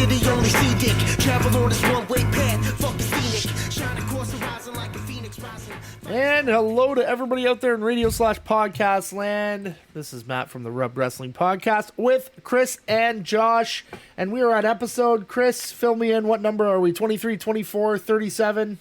city only see dick. Travel on this one-way path, fuck the scenic. Shine across the horizon like a phoenix rising. And hello to everybody out there in radio/podcast land. This is Matt from the Rub Wrestling Podcast with Chris and Josh. And we are on episode, Chris, fill me in. What number are we? 23, 24, 37?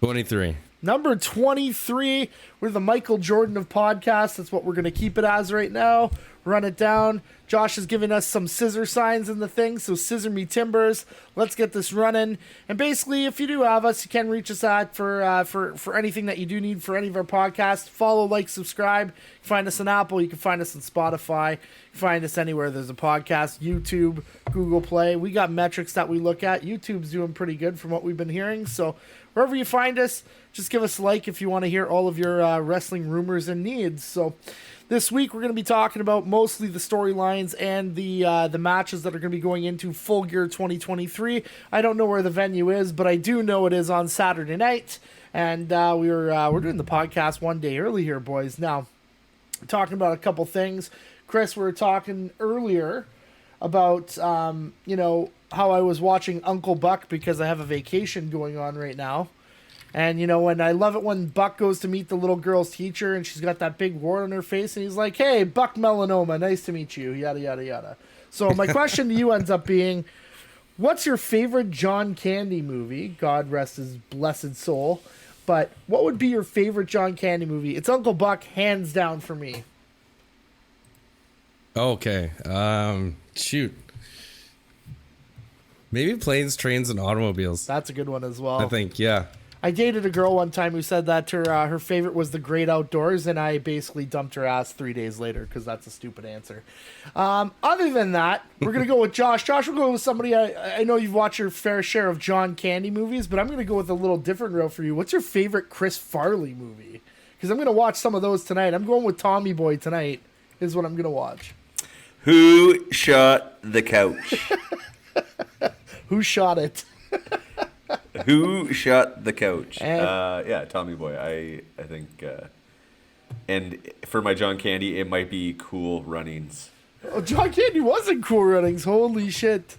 23. Number 23. We're the Michael Jordan of podcasts. That's what we're going to keep it as right now. Run it down. Josh is giving us some scissor signs in the thing, so scissor me timbers. Let's get this running. And basically, if you do have us, you can reach us at for anything that you do need for any of our podcasts. Follow, like, subscribe. You can find us on Apple. You can find us on Spotify. You can find us anywhere there's a podcast. YouTube, Google Play. We got metrics that we look at. YouTube's doing pretty good from what we've been hearing. So wherever you find us, just give us a like if you want to hear all of your wrestling rumors and needs. So this week, we're going to be talking about mostly the storylines and the matches that are going to be going into Full Gear 2023. I don't know where the venue is, but I do know it is on Saturday night. And we're doing the podcast one day early here, boys. Now, talking about a couple things. Chris, we were talking earlier about, how I was watching Uncle Buck because I have a vacation going on right now. And, and I love it when Buck goes to meet the little girl's teacher and she's got that big wart on her face and he's like, hey, Buck Melanoma, nice to meet you, yada, yada, yada. So my question to you ends up being, what's your favorite John Candy movie? God rest his blessed soul. But what would be your favorite John Candy movie? It's Uncle Buck, hands down for me. Okay. Shoot. Maybe Planes, Trains, and Automobiles. That's a good one as well. I think, yeah. I dated a girl one time who said that her favorite was The Great Outdoors, and I basically dumped her ass 3 days later because that's a stupid answer. Other than that, we're going to go with Josh. Josh, we'll go with somebody. I know you've watched your fair share of John Candy movies, but I'm going to go with a little different route for you. What's your favorite Chris Farley movie? Because I'm going to watch some of those tonight. I'm going with Tommy Boy tonight is what I'm going to watch. Who shot the couch? Who shot it? Who shot the couch? And yeah, Tommy Boy. I think. And for my John Candy, it might be Cool Runnings. Oh, John Candy was in Cool Runnings. Holy shit.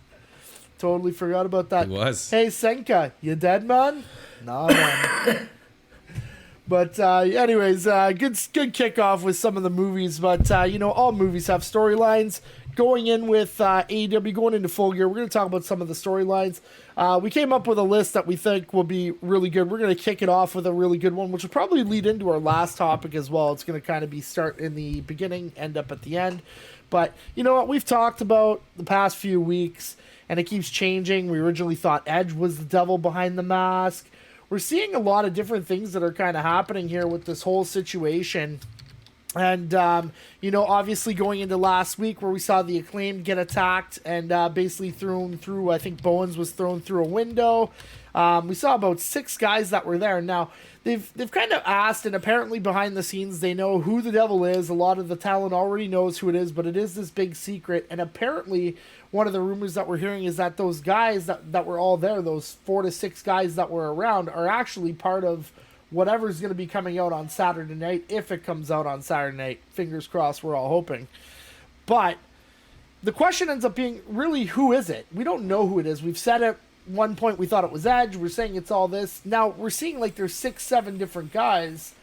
Totally forgot about that. It was. Hey, Senka, you dead, man? Nah, man. But anyways, good kickoff with some of the movies. But, all movies have storylines. Going in with AEW, going into Full Gear, we're going to talk about some of the storylines. We came up with a list that we think will be really good. We're going to kick it off with a really good one, which will probably lead into our last topic as well. It's going to kind of be start in the beginning, end up at the end. But you know what? We've talked about the past few weeks, and it keeps changing. We originally thought Edge was the devil behind the mask. We're seeing a lot of different things that are kind of happening here with this whole situation. And, obviously going into last week where we saw the Acclaimed get attacked and basically thrown through, I think Bowens was thrown through a window. We saw about 6 guys that were there. Now, they've kind of asked, and apparently behind the scenes they know who the devil is. A lot of the talent already knows who it is, but it is this big secret. And apparently one of the rumors that we're hearing is that those guys that were all there, those 4 to 6 guys that were around, are actually part of whatever's going to be coming out on Saturday night, if it comes out on Saturday night. Fingers crossed, we're all hoping. But the question ends up being, really, who is it? We don't know who it is. We've said at one point we thought it was Edge. We're saying it's all this. Now, we're seeing like there's 6, 7 different guys.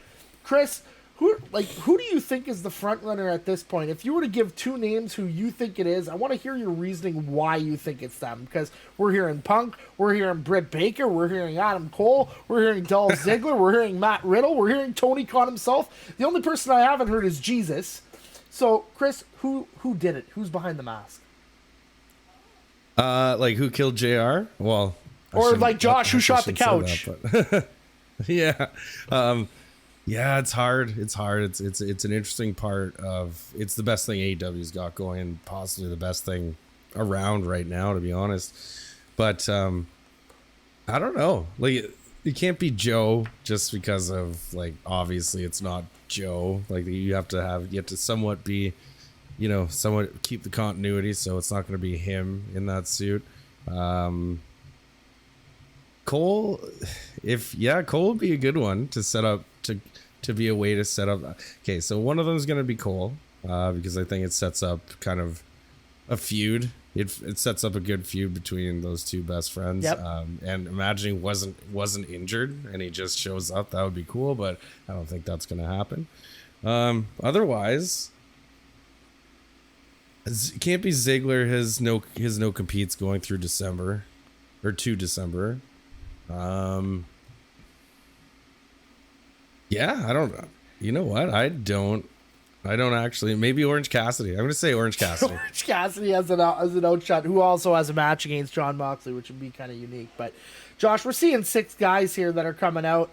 Chris, who do you think is the front runner at this point? If you were to give 2 names who you think it is, I want to hear your reasoning why you think it's them. Because we're hearing Punk, we're hearing Britt Baker, we're hearing Adam Cole, we're hearing Dolph Ziggler, we're hearing Matt Riddle, we're hearing Tony Khan himself. The only person I haven't heard is Jesus. So, Chris, who did it? Who's behind the mask? Who killed JR? Well, or like Josh, who shot the couch? That, yeah. Yeah, it's hard. It's an interesting part of, it's the best thing AEW's got going, and possibly the best thing around right now, to be honest. But I don't know. Like, it can't be Joe just because of, like, obviously it's not Joe. Like, you have to somewhat be, somewhat keep the continuity, so it's not going to be him in that suit. Cole, Cole would be a good one to set up to be a way to set up. Okay, so one of them is going to be Cole, because I think it sets up kind of a feud. It sets up a good feud between those two best friends. Yep. And imagining wasn't injured and he just shows up, that would be cool, but I don't think that's going to happen. Otherwise, it can't be Ziggler. His no competes going through December or to December. Yeah, I don't know. You know what? I don't actually. Maybe Orange Cassidy. I'm going to say Orange Cassidy. Orange Cassidy as an outshot, who also has a match against John Moxley, which would be kind of unique. But Josh, we're seeing 6 guys here that are coming out.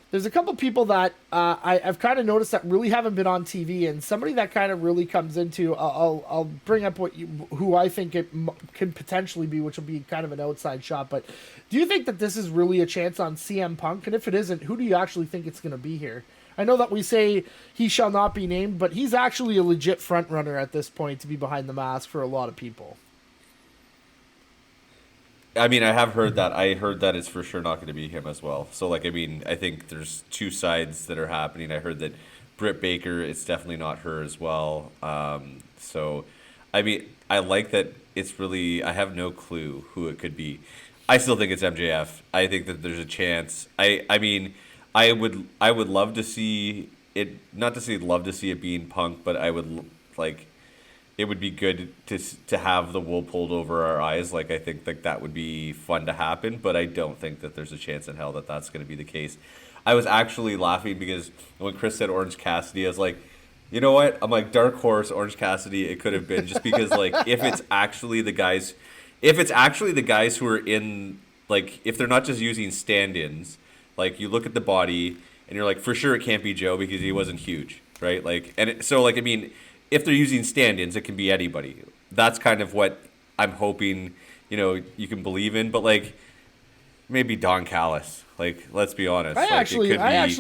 There's a couple people that I've kind of noticed that really haven't been on TV, and somebody that kind of really comes into. I'll bring up who I think it can potentially be, which will be kind of an outside shot. But do you think that this is really a chance on CM Punk? And if it isn't, who do you actually think it's going to be here? I know that we say he shall not be named, but he's actually a legit front runner at this point to be behind the mask for a lot of people. I mean, I have heard that. I heard that it's for sure not going to be him as well. So, like, I mean, I think there's 2 sides that are happening. I heard that Britt Baker, it's definitely not her as well. So, I mean, I like that it's really, I have no clue who it could be. I still think it's MJF. I think that there's a chance. I mean, I would love to see it, not to say love to see it being Punk, but I would, like, it would be good to have the wool pulled over our eyes. Like, I think that would be fun to happen, but I don't think that there's a chance in hell that that's going to be the case. I was actually laughing because when Chris said Orange Cassidy, I was like, you know what? I'm like, Dark Horse, Orange Cassidy, it could have been, just because, like, if it's actually the guys who are in, like, if they're not just using stand-ins, like, you look at the body and you're like, for sure it can't be Joe because he wasn't huge, right? Like, so, like, I mean, if they're using stand-ins, it can be anybody. That's kind of what I'm hoping, you can believe in. But, like, maybe Don Callis. Like, let's be honest. I actually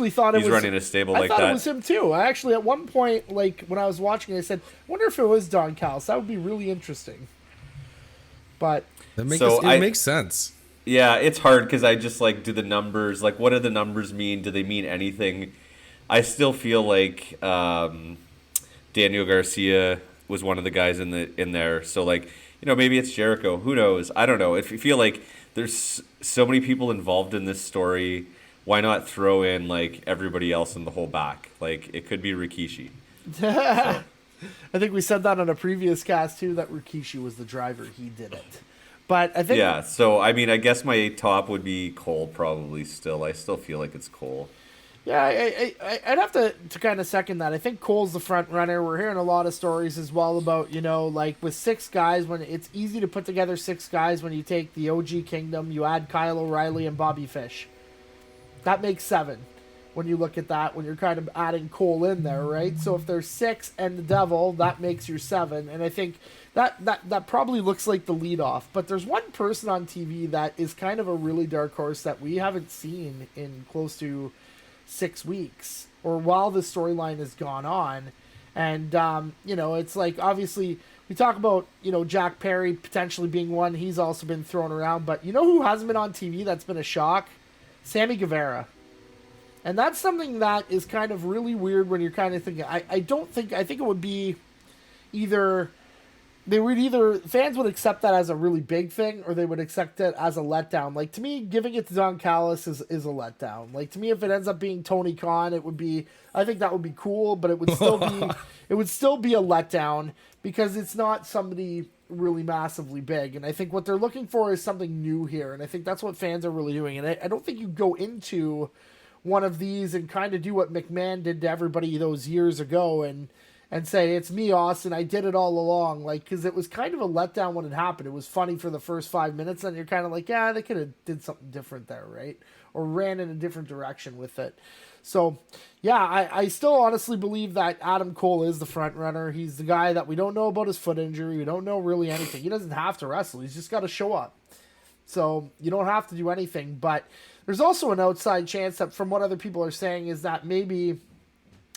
thought it was... He's running a stable like that. I thought it was him, too. I actually, at one point, like, when I was watching it, I said, I wonder if it was Don Callis. That would be really interesting. But... It makes sense. Yeah, it's hard because I just, like, do the numbers. Like, what do the numbers mean? Do they mean anything? I still feel like... Daniel Garcia was one of the guys in there. So, like, maybe it's Jericho. Who knows? I don't know. If you feel like there's so many people involved in this story, why not throw in, like, everybody else in the whole back? Like, it could be Rikishi. So. I think we said that on a previous cast, too, that Rikishi was the driver. He did it. But I think... Yeah, so, I mean, I guess my top would be Cole probably still. I still feel like it's Cole. Yeah, I'd have to kind of second that. I think Cole's the front runner. We're hearing a lot of stories as well about, like with 6 guys, when it's easy to put together 6 guys when you take the OG Kingdom, you add Kyle O'Reilly and Bobby Fish. That makes 7 when you look at that, when you're kind of adding Cole in there, right? So if there's 6 and the Devil, that makes your 7. And I think that probably looks like the leadoff. But there's one person on TV that is kind of a really dark horse that we haven't seen in close to 6 weeks, or while the storyline has gone on. And it's like, obviously we talk about Jack Perry potentially being one. He's also been thrown around, but who hasn't been on TV that's been a shock? Sammy Guevara. And that's something that is kind of really weird when you're kind of thinking, I think it would be fans would accept that as a really big thing, or they would accept it as a letdown. Like, to me, giving it to Don Callis is a letdown. Like, to me, if it ends up being Tony Khan, I think that would be cool, but it would still be a letdown because it's not somebody really massively big. And I think what they're looking for is something new here, and I think that's what fans are really doing. And I don't think you go into one of these and kind of do what McMahon did to everybody those years ago and say, it's me, Austin, I did it all along. Like, because it was kind of a letdown when it happened. It was funny for the first 5 minutes, and you're kind of like, yeah, they could have did something different there, right? Or ran in a different direction with it. So, yeah, I still honestly believe that Adam Cole is the front runner. He's the guy that we don't know about his foot injury. We don't know really anything. He doesn't have to wrestle. He's just got to show up. So, you don't have to do anything. But there's also an outside chance that, from what other people are saying, is that maybe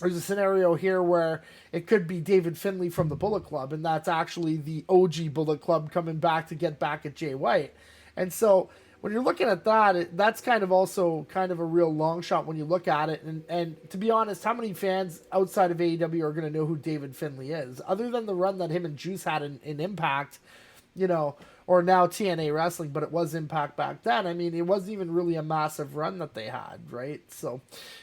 there's a scenario here where it could be David Finlay from the Bullet Club, and that's actually the OG Bullet Club coming back to get back at Jay White. And so when you're looking at that, that's kind of also kind of a real long shot when you look at it. And to be honest, how many fans outside of AEW are going to know who David Finlay is, other than the run that him and Juice had in Impact, you know, or now TNA Wrestling, but it was Impact back then. I mean, it wasn't even really a massive run that they had, right? So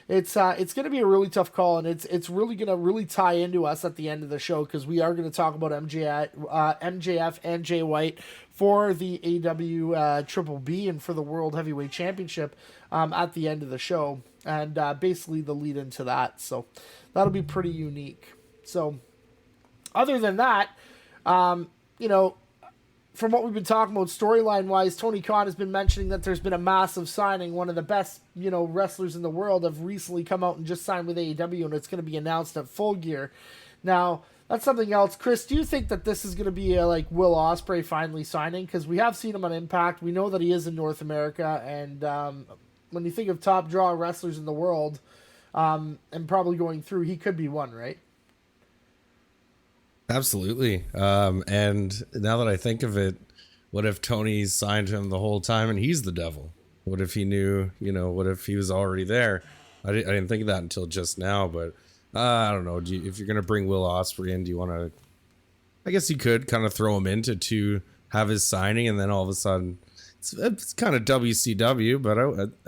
it's going to be a really tough call, and it's really going to really tie into us at the end of the show, because we are going to talk about MJF and Jay White for the AW Triple B and for the World Heavyweight Championship at the end of the show, and basically the lead into that. So that'll be pretty unique. So other than that, you know, from what we've been talking about storyline-wise, Tony Khan has been mentioning that there's been a massive signing. One of the best, you know, wrestlers in the world have recently come out and just signed with AEW, and it's going to be announced at Full Gear. Now, that's something else. Chris, do you think that this is going to be a, like, Will Ospreay finally signing? Because we have seen him on Impact. We know that he is in North America, and when you think of top draw wrestlers in the world, and probably going through, he could be one, right? Absolutely. And now that I think of it, what if Tony signed him the whole time and he's the devil? What if he knew, you know, what if he was already there? I didn't think of that until just now, but I don't know. If you're going to bring Will Ospreay in, do you want to, I guess you could kind of throw him in to have his signing, and then all of a sudden it's kind of WCW, but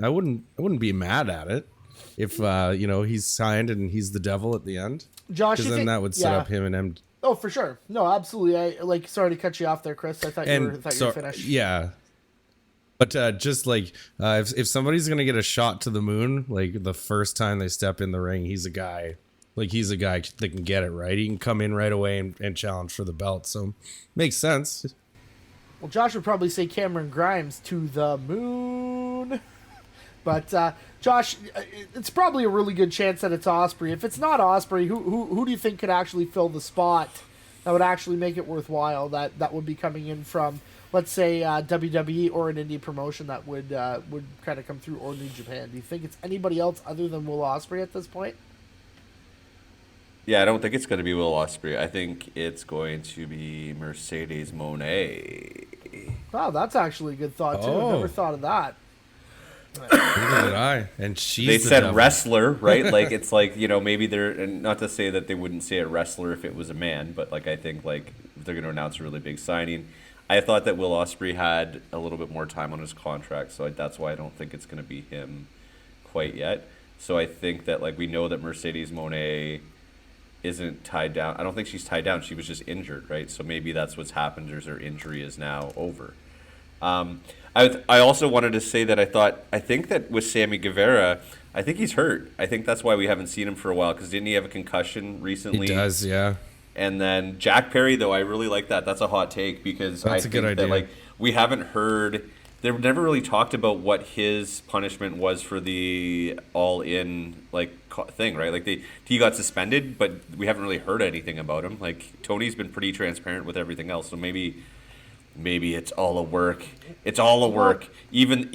I wouldn't be mad at it if, you know, he's signed and he's the devil at the end. Josh, because then that would set up him and Oh, for sure. No, absolutely. Sorry to cut you off there, Chris. I thought you were finished. Yeah. But just like if somebody's gonna get a shot to the moon, like the first time they step in the ring, he's a guy that can get it right. He can come in right away and challenge for the belt. So makes sense. Well, Josh would probably say Cameron Grimes to the moon. But Josh, it's probably a really good chance that it's Ospreay. If it's not Ospreay, who do you think could actually fill the spot that would actually make it worthwhile? That would be coming in from, let's say, WWE or an indie promotion that would kind of come through, or New Japan. Do you think it's anybody else other than Will Ospreay at this point? Yeah, I don't think it's going to be Will Ospreay. I think it's going to be Mercedes Moné. Wow, that's actually a good thought too. I never thought of that. Neither did I. And they said devil. Wrestler, right? Like, it's like, you know, maybe they're, and not to say that they wouldn't say a wrestler if it was a man, but like I think like they're going to announce a really big signing. I thought that Will Ospreay had a little bit more time on his contract, so that's why I don't think it's going to be him quite yet. So I think that, like, we know that Mercedes Moné isn't tied down. I don't think she's tied down. She was just injured, right? So maybe that's what's happened, is her injury is now over. I also wanted to say that I think that with Sammy Guevara, I think he's hurt. I think that's why we haven't seen him for a while, because didn't he have a concussion recently? He does, yeah. And then Jack Perry, though, I really like that. That's a hot take, because that's a good idea. That, like, we haven't heard. They never really talked about what his punishment was for the all-in thing, right? Like he got suspended, but we haven't really heard anything about him. Like, Tony's been pretty transparent with everything else, so maybe it's all a work. It's all a work. Even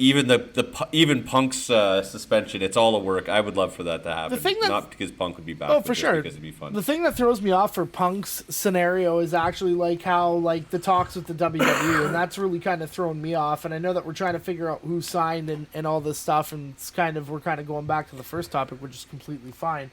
Punk's suspension, it's all a work. I would love for that to happen. Not because Punk would be back. Oh, for sure. Because it'd be fun. The thing that throws me off for Punk's scenario is actually like how like the talks with the WWE, and that's really kind of thrown me off. And I know that we're trying to figure out who signed and all this stuff, and we're kind of going back to the first topic, which is completely fine.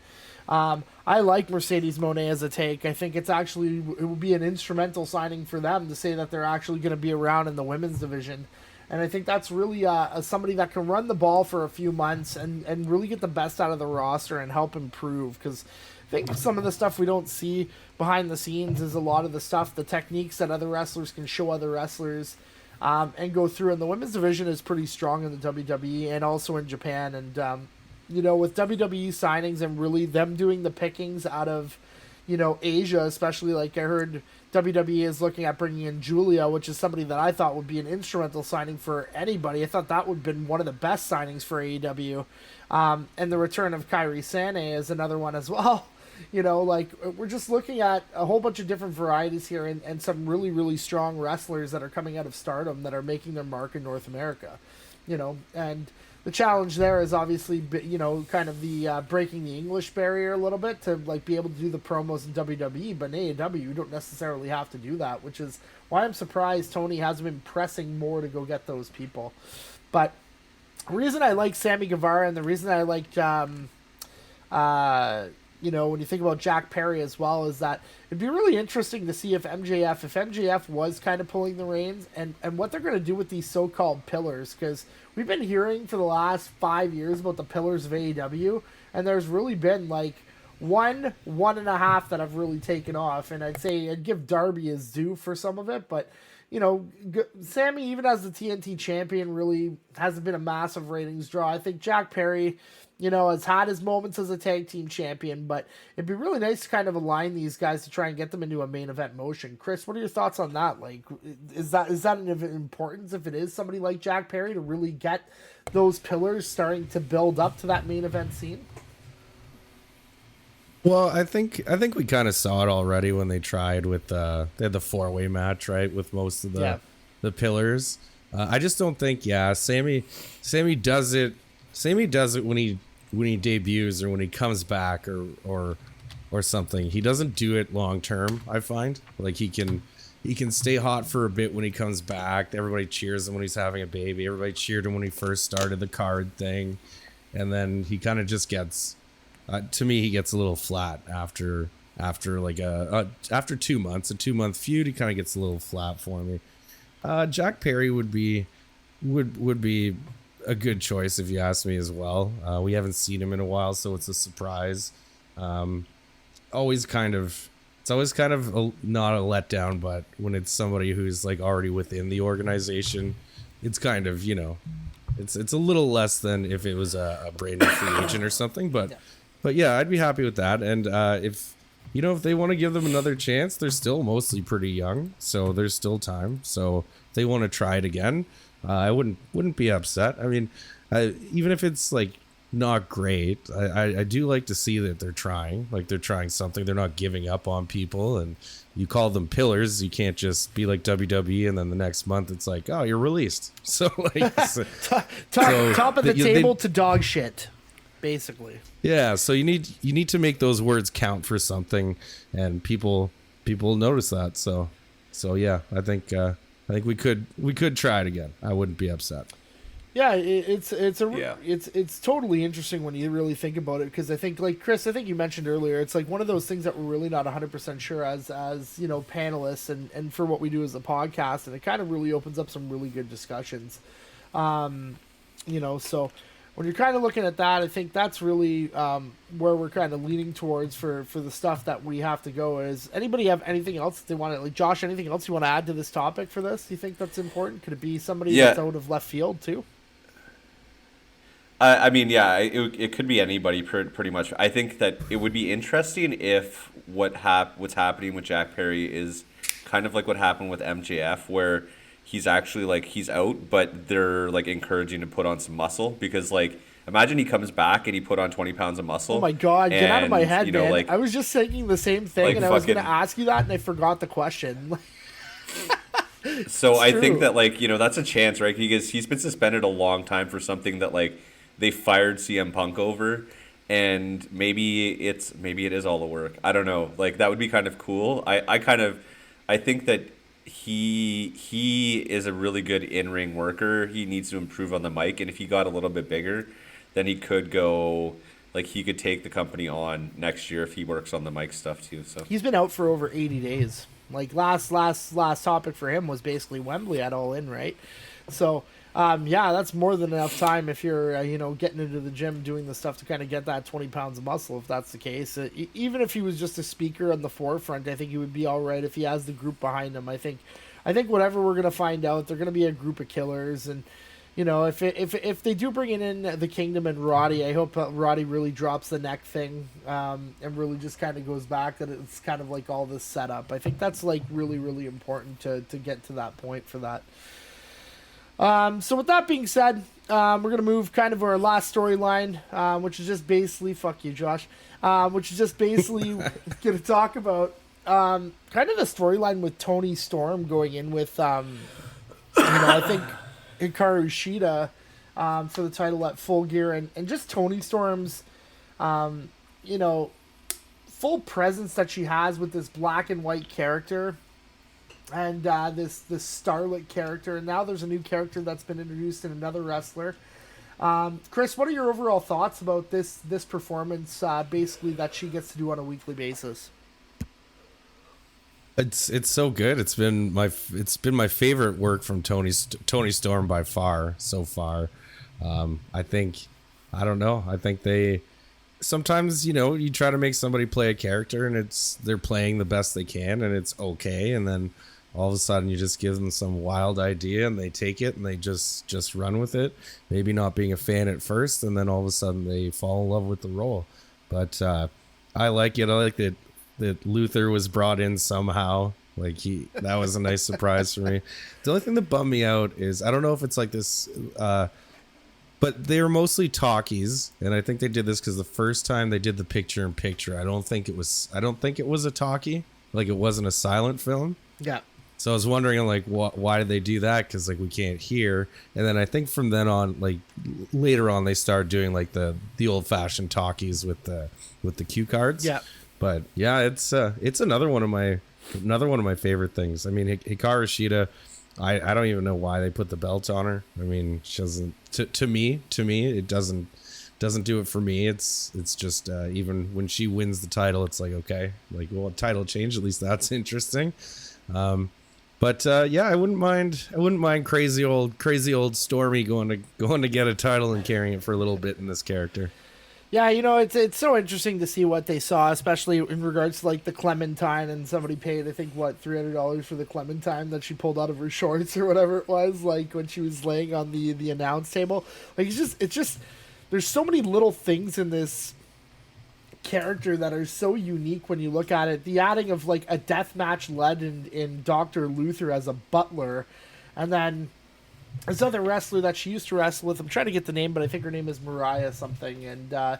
I like Mercedes Moné as a take. I think it would be an instrumental signing for them to say that they're actually going to be around in the women's division. And I think that's really somebody that can run the ball for a few months and really get the best out of the roster and help improve. Because I think some of the stuff we don't see behind the scenes is a lot of the stuff, the techniques that other wrestlers can show other wrestlers and go through. And the women's division is pretty strong in the WWE and also in Japan. And, with WWE signings and really them doing the pickings out of, Asia, especially, like I heard WWE is looking at bringing in Julia, which is somebody that I thought would be an instrumental signing for anybody. I thought that would have been one of the best signings for AEW. And the return of Kairi Sane is another one as well. We're just looking at a whole bunch of different varieties here and some really, really strong wrestlers that are coming out of Stardom that are making their mark in North America, and the challenge there is obviously, kind of the breaking the English barrier a little bit to like be able to do the promos in WWE, but in AEW you don't necessarily have to do that, which is why I'm surprised Tony hasn't been pressing more to go get those people. But the reason I like Sammy Guevara and the reason I like when you think about Jack Perry as well, is that it'd be really interesting to see if MJF was kind of pulling the reins and what they're going to do with these so-called pillars, because we've been hearing for the last 5 years about the pillars of AEW, and there's really been like one and a half that have really taken off, and I'd say I'd give Darby his due for some of it, but Sammy, even as the TNT champion, really hasn't been a massive ratings draw. I think Jack Perry, has had his moments as a tag team champion, but it'd be really nice to kind of align these guys to try and get them into a main event motion. Chris, what are your thoughts on that? Like, is that an importance if it is somebody like Jack Perry to really get those pillars starting to build up to that main event scene? Well, I think we kind of saw it already when they tried with they had the 4-way match, right, with most of the pillars. I just don't think Sammy does it. Sammy does it when he debuts or when he comes back or something. He doesn't do it long term. I find like he can stay hot for a bit when he comes back. Everybody cheers him when he's having a baby. Everybody cheered him when he first started the card thing, and then he kind of just gets. To me, he gets a little flat after like after 2 months, a 2-month feud. He kind of gets a little flat for me. Jack Perry would be a good choice if you ask me as well. We haven't seen him in a while, so it's a surprise. It's always kind of not a letdown, but when it's somebody who's like already within the organization, it's kind of it's a little less than if it was a brand new free agent or something. But yeah, I'd be happy with that. And if they want to give them another chance, they're still mostly pretty young, so there's still time. So if they want to try it again, I wouldn't be upset. I mean, even if it's like not great, I do like to see that they're trying something. They're not giving up on people. And you call them pillars. You can't just be like WWE and then the next month it's like, oh, you're released. So like top of the table to dog shit, basically. Yeah, so you need to make those words count for something, and people notice that. So yeah, I think we could try it again. I wouldn't be upset. Yeah, it's totally interesting when you really think about it, because I think, like Chris, I think you mentioned earlier, it's like one of those things that we're really not 100% sure as panelists and for what we do as a podcast, and it kind of really opens up some really good discussions. So when you're kind of looking at that, I think that's really where we're kind of leaning towards for the stuff that we have to go. Is anybody have anything else they want to, like Josh, anything else you want to add to this topic for this? Do you think that's important? Could it be somebody that's out of left field too? I mean, yeah, it could be anybody pretty much. I think that it would be interesting if what's happening with Jack Perry is kind of like what happened with MJF, where he's actually like he's out, but they're like encouraging to put on some muscle, because like imagine he comes back and he put on 20 pounds of muscle. Oh my God, get out of my head, man. Like, I was just thinking the same thing, like and I was going to ask you that, and I forgot the question. So I think that like, that's a chance, right? Because he's been suspended a long time for something that like they fired CM Punk over, and maybe it is all the work. I don't know. Like that would be kind of cool. I think that he is a really good in-ring worker. He needs to improve on the mic, and if he got a little bit bigger, then he could go, like he could take the company on next year if he works on the mic stuff too. So he's been out for over 80 days. Like last topic for him was basically Wembley at All In, right? So that's more than enough time if you're getting into the gym doing the stuff to kind of get that 20 pounds of muscle, if that's the case. Even if he was just a speaker on the forefront, I think he would be all right if he has the group behind him. I think whatever we're going to find out, they're going to be a group of killers, and if they do bring in the Kingdom and Roddy, I hope Roddy really drops the neck thing and really just kind of goes back, that it's kind of like all this setup. I think that's like really, really important to get to that point for that. So with that being said, we're going to move kind of our last storyline, which is just basically, fuck you, Josh, which is just basically going to talk about kind of the storyline with Tony Storm going in with, I think Hikaru Shida for the title at Full Gear, and just Tony Storm's, full presence that she has with this black and white character. and this starlet character, and now there's a new character that's been introduced in another wrestler. Chris, what are your overall thoughts about this performance? Basically, that she gets to do on a weekly basis. It's so good. It's been my favorite work from Tony Storm by far so far. I think they sometimes, you try to make somebody play a character and they're playing the best they can and it's okay, and then all of a sudden you just give them some wild idea and they take it and they just run with it, maybe not being a fan at first, and then all of a sudden they fall in love with the role. But I like it. I like that Luther was brought in somehow. Like that was a nice surprise for me. The only thing that bummed me out is, I don't know if it's like this, but they were mostly talkies, and I think they did this because the first time they did the picture-in-picture, I don't think it was a talkie, like it wasn't a silent film. Yeah. So I was wondering, like, why did they do that? Because like we can't hear. And then I think from then on, like later on, they started doing like the old-fashioned talkies with the cue cards. Yeah. But yeah, it's another one of my favorite things. I mean, Hikaru Shida, I don't even know why they put the belt on her. I mean, she doesn't. To me, it doesn't do it for me. It's just even when she wins the title, it's like, okay, like, well, a title change, at least that's interesting. But yeah, I wouldn't mind crazy old Stormy going to get a title and carrying it for a little bit in this character. Yeah, it's so interesting to see what they saw, especially in regards to like the Clementine, and somebody paid, I think, what, $300 for the Clementine that she pulled out of her shorts or whatever it was, like when she was laying on the announce table. Like it's just there's so many little things in this character that are so unique when you look at it. The adding of like a deathmatch legend in Dr. Luther as a butler, and then this other wrestler that she used to wrestle with, I'm trying to get the name, but I think her name is Mariah something, and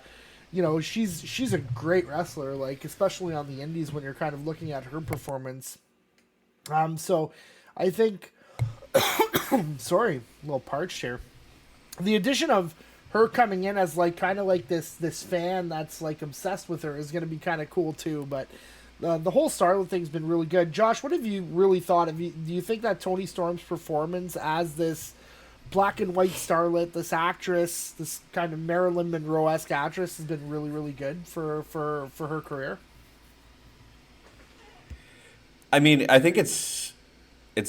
she's a great wrestler, like especially on the indies when you're kind of looking at her performance. So I think sorry, a little parched here. The addition of her coming in as like kind of like this fan that's like obsessed with her is going to be kind of cool too. But the whole Starlet thing's been really good. Josh, what have you really thought of? Do you think that Tony Storm's performance as this black and white starlet, this actress, this kind of Marilyn Monroe-esque actress, has been really, really good for her career? I mean, I think it's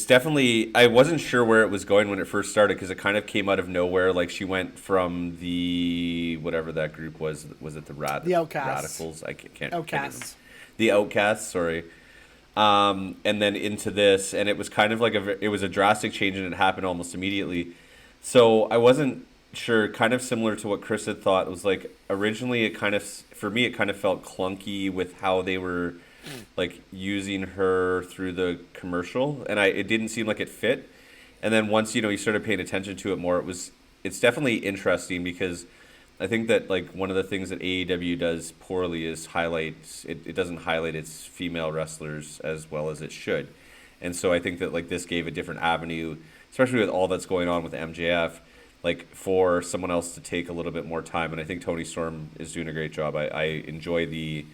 definitely, I wasn't sure where it was going when it first started, because it kind of came out of nowhere. Like, she went from the, whatever that group was it the Outcasts? Radicals? I can't. Outcasts. The Outcasts, sorry. And then into this, and it was kind of like it was a drastic change, and it happened almost immediately. So I wasn't sure, kind of similar to what Chris had thought. It was like, originally for me, it kind of felt clunky with how they were like using her through the commercial, and it didn't seem like it fit. And then once, you started paying attention to it more, it's definitely interesting, because I think that like one of the things that AEW does poorly is it doesn't highlight its female wrestlers as well as it should. And so I think that like this gave a different avenue, especially with all that's going on with MJF, like for someone else to take a little bit more time. And I think Tony Storm is doing a great job. I enjoy the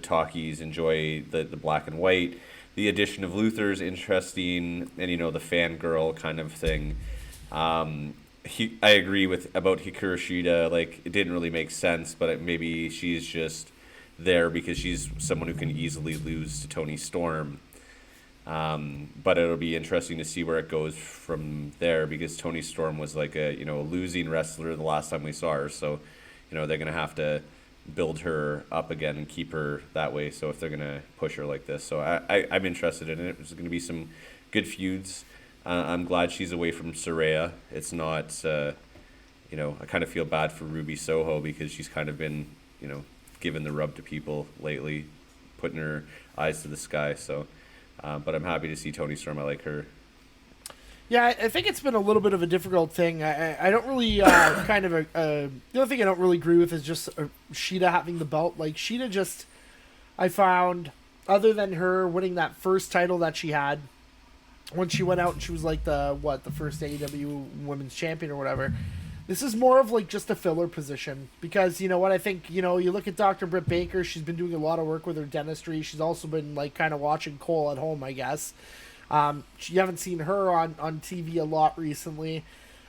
talkies, enjoy the black and white. The addition of Luther's interesting, and the fangirl kind of thing. I agree about Hikaru Shida. Like, it didn't really make sense, but maybe she's just there because she's someone who can easily lose to Tony Storm. But it'll be interesting to see where it goes from there, because Tony Storm was like a losing wrestler the last time we saw her. So, they're gonna have to build her up again and keep her that way. So if they're gonna push her like this, so I'm interested in it. There's gonna be some good feuds. I'm glad she's away from Saraya. It's not, I kind of feel bad for Ruby Soho, because she's kind of been, giving the rub to people lately, putting her eyes to the sky. So, but I'm happy to see Tony Storm. I like her. Yeah, I think it's been a little bit of a difficult thing. I don't really the other thing I don't really agree with is just Shida having the belt. Like, Shida just, I found, other than her winning that first title that she had, when she went out and she was like the first AEW Women's Champion or whatever, This is more of like just a filler position because you know what I think. You know, you look at Dr. Britt Baker. She's been doing a lot of work with her dentistry. She's also been like kind of watching Cole at home, I guess. You haven't seen her on TV a lot recently.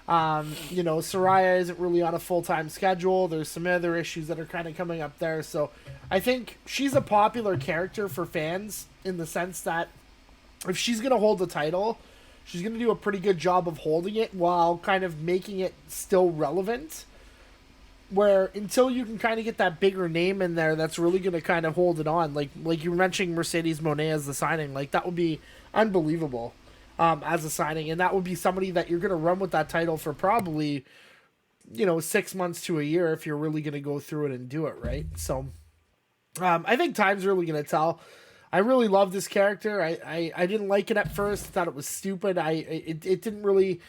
You know, Soraya isn't really on a full-time schedule. There's some other issues that are kind of coming up there. So I think she's a popular character for fans in the sense that if she's going to hold the title, she's going to do a pretty good job of holding it while kind of making it still relevant. Where until you can kind of get that bigger name in there that's really going to kind of hold it on. Like you were mentioning Mercedes Moné as the signing. Like, that would be unbelievable. As a signing, and that would be somebody that you're going to run with that title for probably, 6 months to a year if you're really going to go through it and do it right. So, I think time's really going to tell. I really love this character. I didn't like it at first. Thought it was stupid. It didn't really.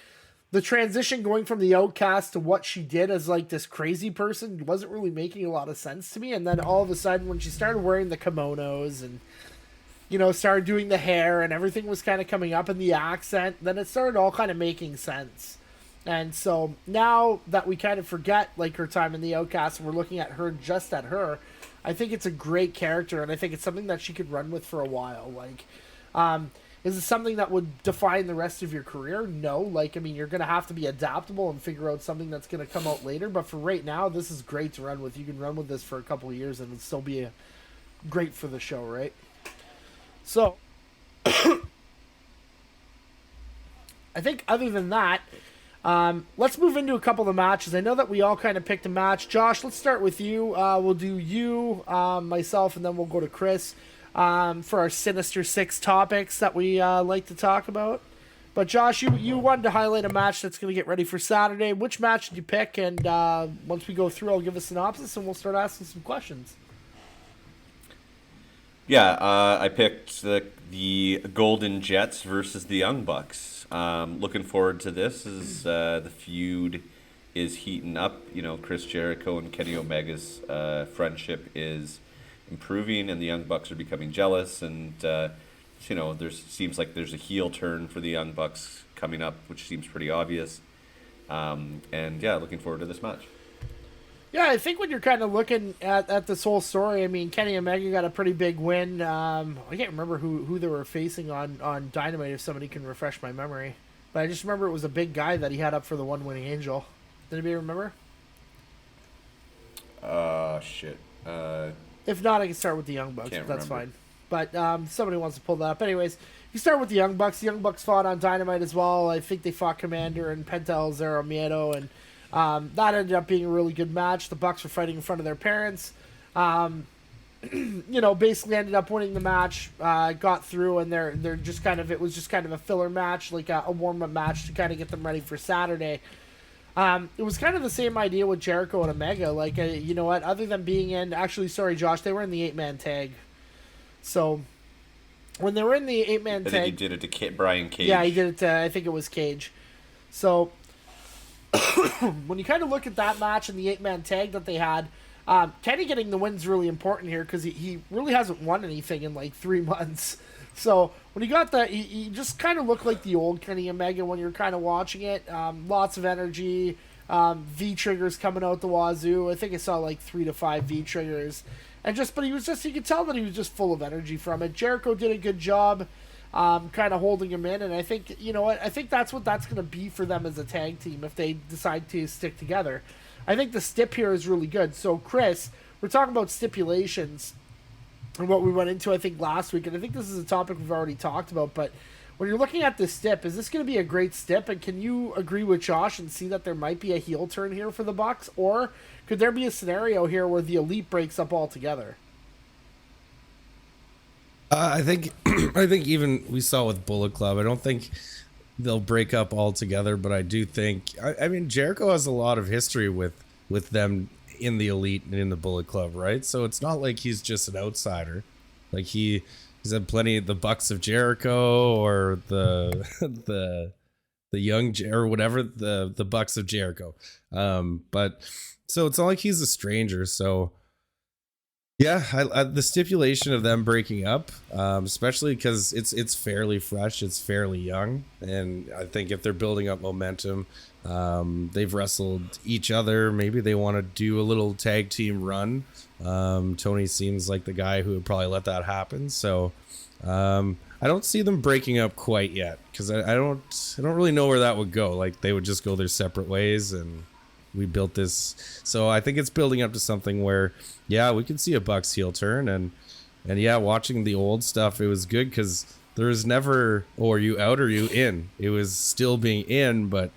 The transition going from the outcast to what she did as like this crazy person wasn't really making a lot of sense to me. And then all of a sudden, when she started wearing the kimonos and started doing the hair and everything was kind of coming up in the accent, then it started all kind of making sense. And so now that we kind of forget like her time in the Outcast and we're looking at her just at her, I think it's a great character and I think it's something that she could run with for a while. Like, is it something that would define the rest of your career? No. Like, I mean, you're going to have to be adaptable and figure out something that's going to come out later. But for right now, this is great to run with. You can run with this for a couple of years and it'd still be great for the show, right? So, I think other than that, let's move into a couple of the matches. I know that we all kind of picked a match. Josh, let's start with you. We'll do you, myself, and then we'll go to Chris for our Sinister Six topics that we like to talk about. But Josh, you wanted to highlight a match that's going to get ready for Saturday. Which match did you pick? And once we go through, I'll give a synopsis and we'll start asking some questions. Yeah, I picked the Golden Jets versus the Young Bucks. Looking forward to this as the feud is heating up. Chris Jericho and Kenny Omega's friendship is improving, and the Young Bucks are becoming jealous. And seems like there's a heel turn for the Young Bucks coming up, which seems pretty obvious. Looking forward to this match. Yeah, I think when you're kind of looking at this whole story, I mean, Kenny Omega got a pretty big win. I can't remember who they were facing on Dynamite, if somebody can refresh my memory. But I just remember it was a big guy that he had up for the one winning angel. Did anybody remember? Shit. If not, I can start with the Young Bucks, but that's fine. But somebody wants to pull that up. Anyways, you start with the Young Bucks. The Young Bucks fought on Dynamite as well. I think they fought Commander and Penta El Zero Miedo, and that ended up being a really good match. The Bucks were fighting in front of their parents. Basically ended up winning the match, got through, and they're just kind of, it was just kind of a filler match, like a warm-up match to kind of get them ready for Saturday. It was kind of the same idea with Jericho and Omega. Like, you know what, other than being in, actually, sorry, Josh, they were in the 8-man tag. So, when they were in the 8-man tag... I think he did it to Brian Cage. Yeah, he did it to, I think it was Cage. So... when you kind of look at that match and the 8-man tag that they had, Kenny getting the win's really important here because he really hasn't won anything in like 3 months. So when he got that, he just kind of looked like the old Kenny Omega when you're kind of watching it. Lots of energy, V triggers coming out the wazoo. I think I saw like 3 to 5 V triggers, but he was just, you could tell that he was just full of energy from it. Jericho did a good job. Kind of holding him in, and I think, you know what, I think that's what that's going to be for them as a tag team if they decide to stick together. I think the stip here is really good. So, Chris, we're talking about stipulations and what we went into, I think, last week, and I think this is a topic we've already talked about, but when you're looking at this stip, is this going to be a great stip, and can you agree with Josh and see that there might be a heel turn here for the Bucks, or could there be a scenario here where the Elite breaks up altogether? I think even we saw with Bullet Club, I don't think they'll break up altogether, but I do think, I mean, Jericho has a lot of history with them in the Elite and in the Bullet Club, right? So it's not like he's just an outsider. Like he's had plenty of the Bucks of Jericho or the young or whatever, the Bucks of Jericho. But so it's not like he's a stranger. So Yeah, the stipulation of them breaking up, especially because it's fairly fresh, it's fairly young, and I think if they're building up momentum, they've wrestled each other. Maybe they want to do a little tag team run. Tony seems like the guy who would probably let that happen. So I don't see them breaking up quite yet because I don't really know where that would go. Like they would just go their separate ways and. We built this, so I think it's building up to something where, yeah, we can see a Bucks heel turn, and yeah, watching the old stuff, it was good because there was never, oh, are you out or are you in? It was still being in, but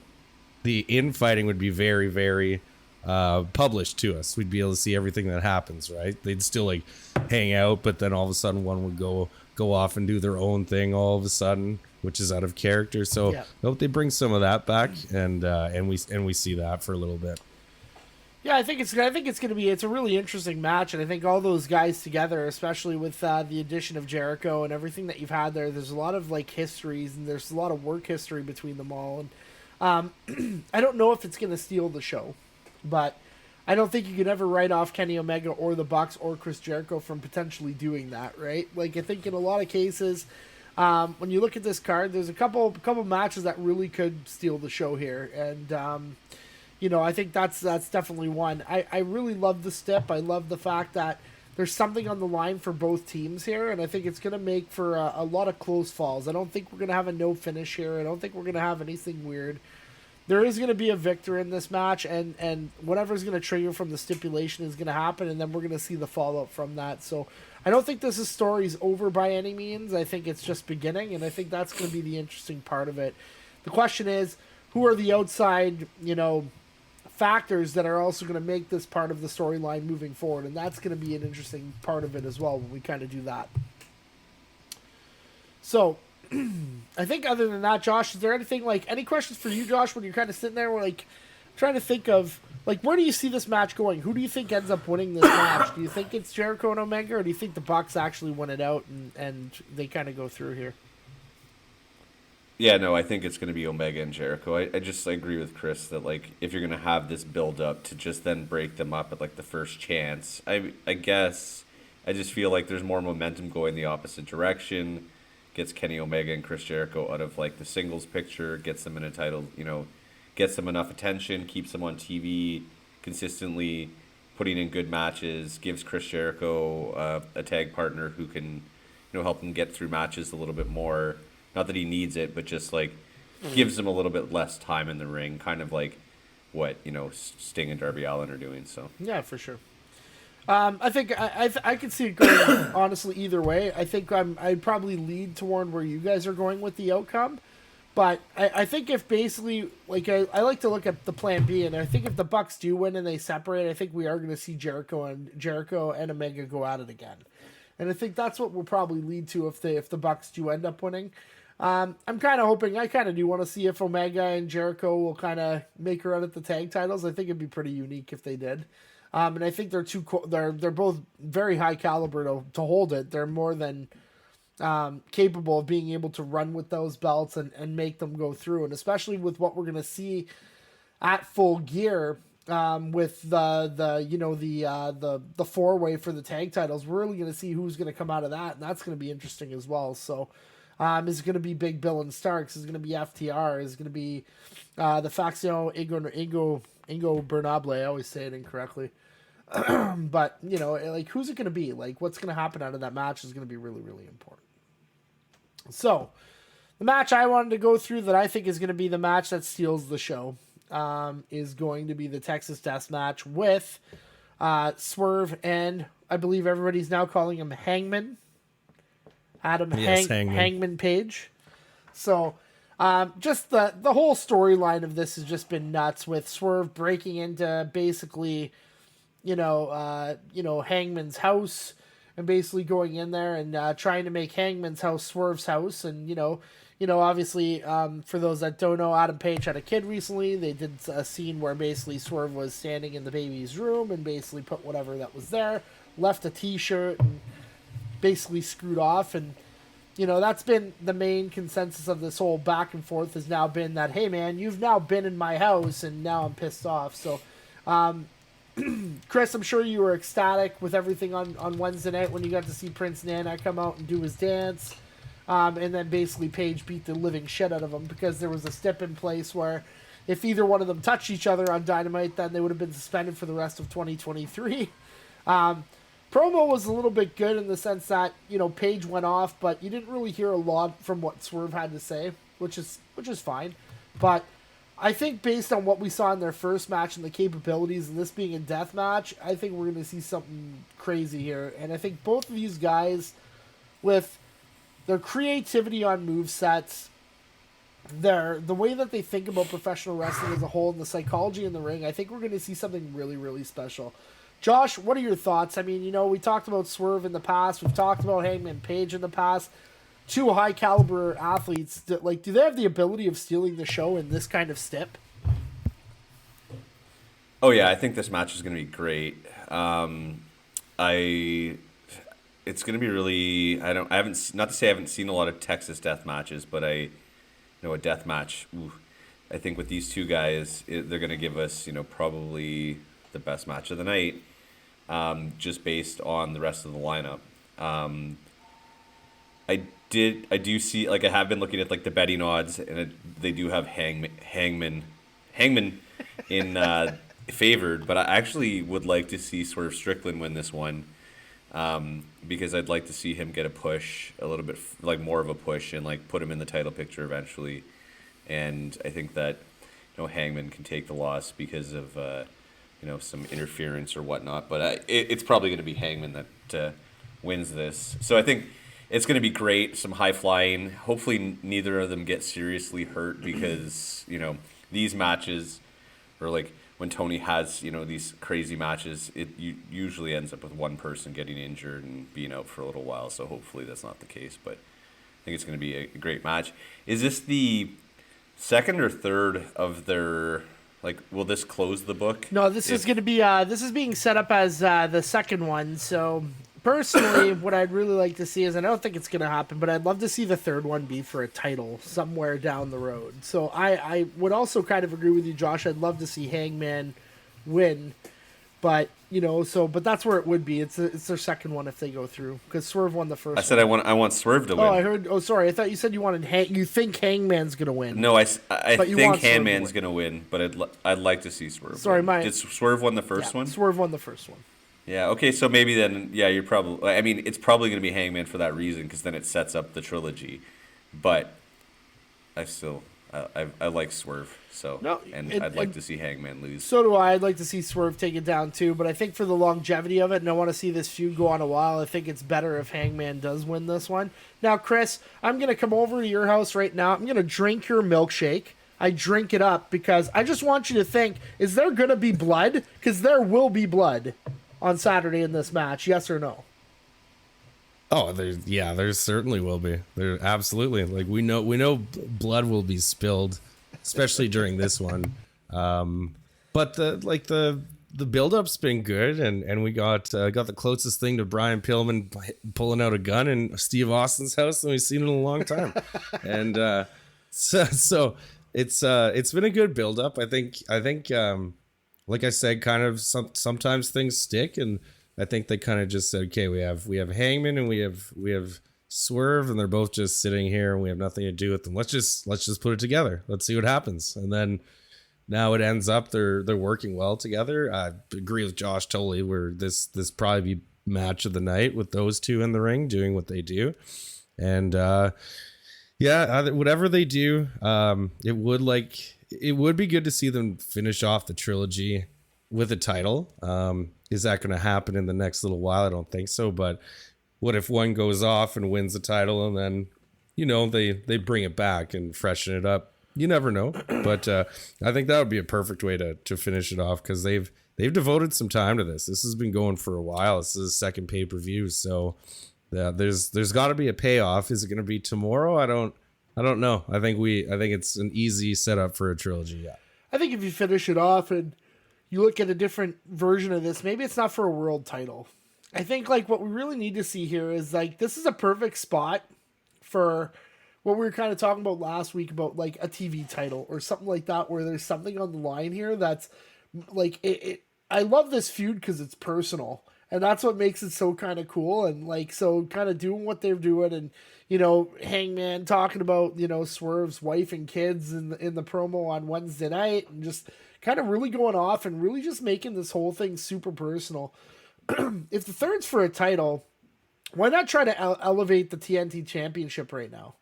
the infighting would be very, very published to us. We'd be able to see everything that happens, right? They'd still like hang out, but then all of a sudden one would go off and do their own thing all of a sudden, which is out of character. So I hope they bring some of that back, and we see that for a little bit. Yeah, I think it's going to be, it's a really interesting match, and I think all those guys together, especially with the addition of Jericho and everything that you've had there, there's a lot of like histories and there's a lot of work history between them all, and I don't know if it's going to steal the show, but I don't think you could ever write off Kenny Omega or the Bucks or Chris Jericho from potentially doing that, right? Like I think in a lot of cases. When you look at this card, there's a couple matches that really could steal the show here, and I think that's definitely one. I really love the stip. I love the fact that there's something on the line for both teams here, and I think it's going to make for a lot of close falls. I don't think we're going to have a no finish here. I don't think we're going to have anything weird. There is going to be a victor in this match, and whatever's going to trigger from the stipulation is going to happen, and then we're going to see the fallout from that. So I don't think this story's over by any means. I think it's just beginning, and I think that's going to be the interesting part of it. The question is, who are the outside, factors that are also going to make this part of the storyline moving forward, and that's going to be an interesting part of it as well when we kind of do that. So I think other than that, Josh, is there anything any questions for you, Josh, when you're kind of sitting there, trying to think of, where do you see this match going? Who do you think ends up winning this match? Do you think it's Jericho and Omega, or do you think the Bucks actually win it out and they kind of go through here? Yeah, no, I think it's going to be Omega and Jericho. I just agree with Chris that, if you're going to have this build-up to just then break them up at, the first chance, I guess I just feel like there's more momentum going the opposite direction. Gets Kenny Omega and Chris Jericho out of the singles picture, gets them in a title, gets them enough attention, keeps them on TV consistently, putting in good matches, gives Chris Jericho a tag partner who can, help him get through matches a little bit more. Not that he needs it, but just gives him a little bit less time in the ring, kind of like what Sting and Darby Allin are doing. So yeah, for sure. I think I could see it going honestly either way. I think I'd probably lead toward where you guys are going with the outcome, but I think if basically I like to look at the plan B, and I think if the Bucks do win and they separate, I think we are going to see Jericho and Omega go at it again, and I think that's what will probably lead to if the Bucks do end up winning. I'm kind of hoping, I kind of do want to see if Omega and Jericho will kind of make a run at the tag titles. I think it'd be pretty unique if they did. And I think they're both very high caliber to hold it. They're more than capable of being able to run with those belts and make them go through. And especially with what we're going to see at Full Gear with the 4-way for the tag titles, we're really going to see who's going to come out of that, and that's going to be interesting as well. So is it going to be Big Bill and Starks? Is it going to be FTR? Is it going to be the Facción Ingo Bernable? I always say it incorrectly. But, who's it going to be? What's going to happen out of that match is going to be really, really important. So, the match I wanted to go through that I think is going to be the match that steals the show is going to be the Texas Death Match with Swerve and I believe everybody's now calling him Hangman. Hangman Page. So, just the whole storyline of this has just been nuts, with Swerve breaking into basically, Hangman's house and basically going in there and trying to make Hangman's house Swerve's house. And, obviously, for those that don't know, Adam Page had a kid recently. They did a scene where basically Swerve was standing in the baby's room and basically put whatever that was there, left a t-shirt and basically screwed off. And that's been the main consensus of this whole back and forth, has now been that, hey man, you've now been in my house and now I'm pissed off. So Chris, I'm sure you were ecstatic with everything on Wednesday night when you got to see Prince Nana come out and do his dance. And then basically Paige beat the living shit out of him because there was a stip in place where if either one of them touched each other on Dynamite, then they would have been suspended for the rest of 2023. Promo was a little bit good in the sense that, Paige went off, but you didn't really hear a lot from what Swerve had to say, which is fine. But I think based on what we saw in their first match and the capabilities and this being a death match, I think we're going to see something crazy here. And I think both of these guys, with their creativity on movesets, the way that they think about professional wrestling as a whole, and the psychology in the ring, I think we're going to see something really, really special. Josh, what are your thoughts? I mean, we talked about Swerve in the past. We've talked about Hangman Page in the past. Two high-caliber athletes. Do they have the ability of stealing the show in this kind of stip? Oh yeah, I think this match is going to be great. It's going to be really. I haven't. Not to say I haven't seen a lot of Texas death matches, but a death match. Ooh, I think with these two guys, they're going to give us, probably the best match of the night, just based on the rest of the lineup. I do see, I have been looking at the betting odds, and they do have Hangman in favored, but I actually would like to see Swerve Strickland win this one, because I'd like to see him get a push, a little bit more of a push, and put him in the title picture eventually. And I think that Hangman can take the loss because of some interference or whatnot, but it's probably going to be Hangman that wins this. So I think it's going to be great, some high flying. Hopefully neither of them get seriously hurt, because these matches, or when Tony has these crazy matches, it usually ends up with one person getting injured and being out for a little while. So hopefully that's not the case, but I think it's going to be a great match. Is this the second or third of their? Will this close the book? No, this is going to be. This is being set up as the second one. So personally, what I'd really like to see is, and I don't think it's going to happen, but I'd love to see the third one be for a title somewhere down the road. So I would also kind of agree with you, Josh. I'd love to see Hangman win, but but that's where it would be. It's their second one if they go through, because Swerve won the first. I said one. I want Swerve to win. Oh, I heard. Oh, sorry. I thought you said you wanted you think Hangman's going to win. No, I think Hangman's going to win, but I'd like to see Swerve. Sorry, win. Did Swerve won the first one? Swerve won the first one. Yeah, okay, so maybe then, you're probably... I mean, it's probably going to be Hangman for that reason, because then it sets up the trilogy. But I still... I like Swerve, so... No, I'd like to see Hangman lose. So do I. I'd like to see Swerve take it down, too. But I think for the longevity of it, and I want to see this feud go on a while, I think it's better if Hangman does win this one. Now, Chris, I'm going to come over to your house right now. I'm going to drink your milkshake. I drink it up because I just want you to think, is there going to be blood? Because there will be blood on Saturday in this match, yes or no? Oh, there certainly will be. There absolutely, we know blood will be spilled, especially during this one. But the build-up's been good, and we got the closest thing to Brian Pillman pulling out a gun in Steve Austin's house than we've seen in a long time, and so it's been a good build-up. I think. Like I said, kind of sometimes things stick, and I think they kind of just said, okay, we have Hangman and we have Swerve, and they're both just sitting here, and we have nothing to do with them. Let's just put it together. Let's see what happens. And then now it ends up they're working well together. I agree with Josh totally. Where this probably be match of the night with those two in the ring doing what they do, and whatever they do, it would be good to see them finish off the trilogy with a title. Is that going to happen in the next little while? I don't think so. But what if one goes off and wins the title, and then, they bring it back and freshen it up? You never know. But I think that would be a perfect way to finish it off, because they've devoted some time to this. This has been going for a while. This is a second pay-per-view. So there's got to be a payoff. Is it going to be tomorrow? I don't know. I think it's an easy setup for a trilogy. Yeah. I think if you finish it off and you look at a different version of this, maybe it's not for a world title. I think what we really need to see here is this is a perfect spot for what we were kind of talking about last week about a TV title or something like that, where there's something on the line here that's I love this feud because it's personal, and that's what makes it so kind of cool. And like, so kind of doing what they're doing, and Hangman talking about Swerve's wife and kids in the promo on Wednesday night, and just kind of really going off and really just making this whole thing super personal. If the third's for a title, why not try to elevate the TNT Championship right now?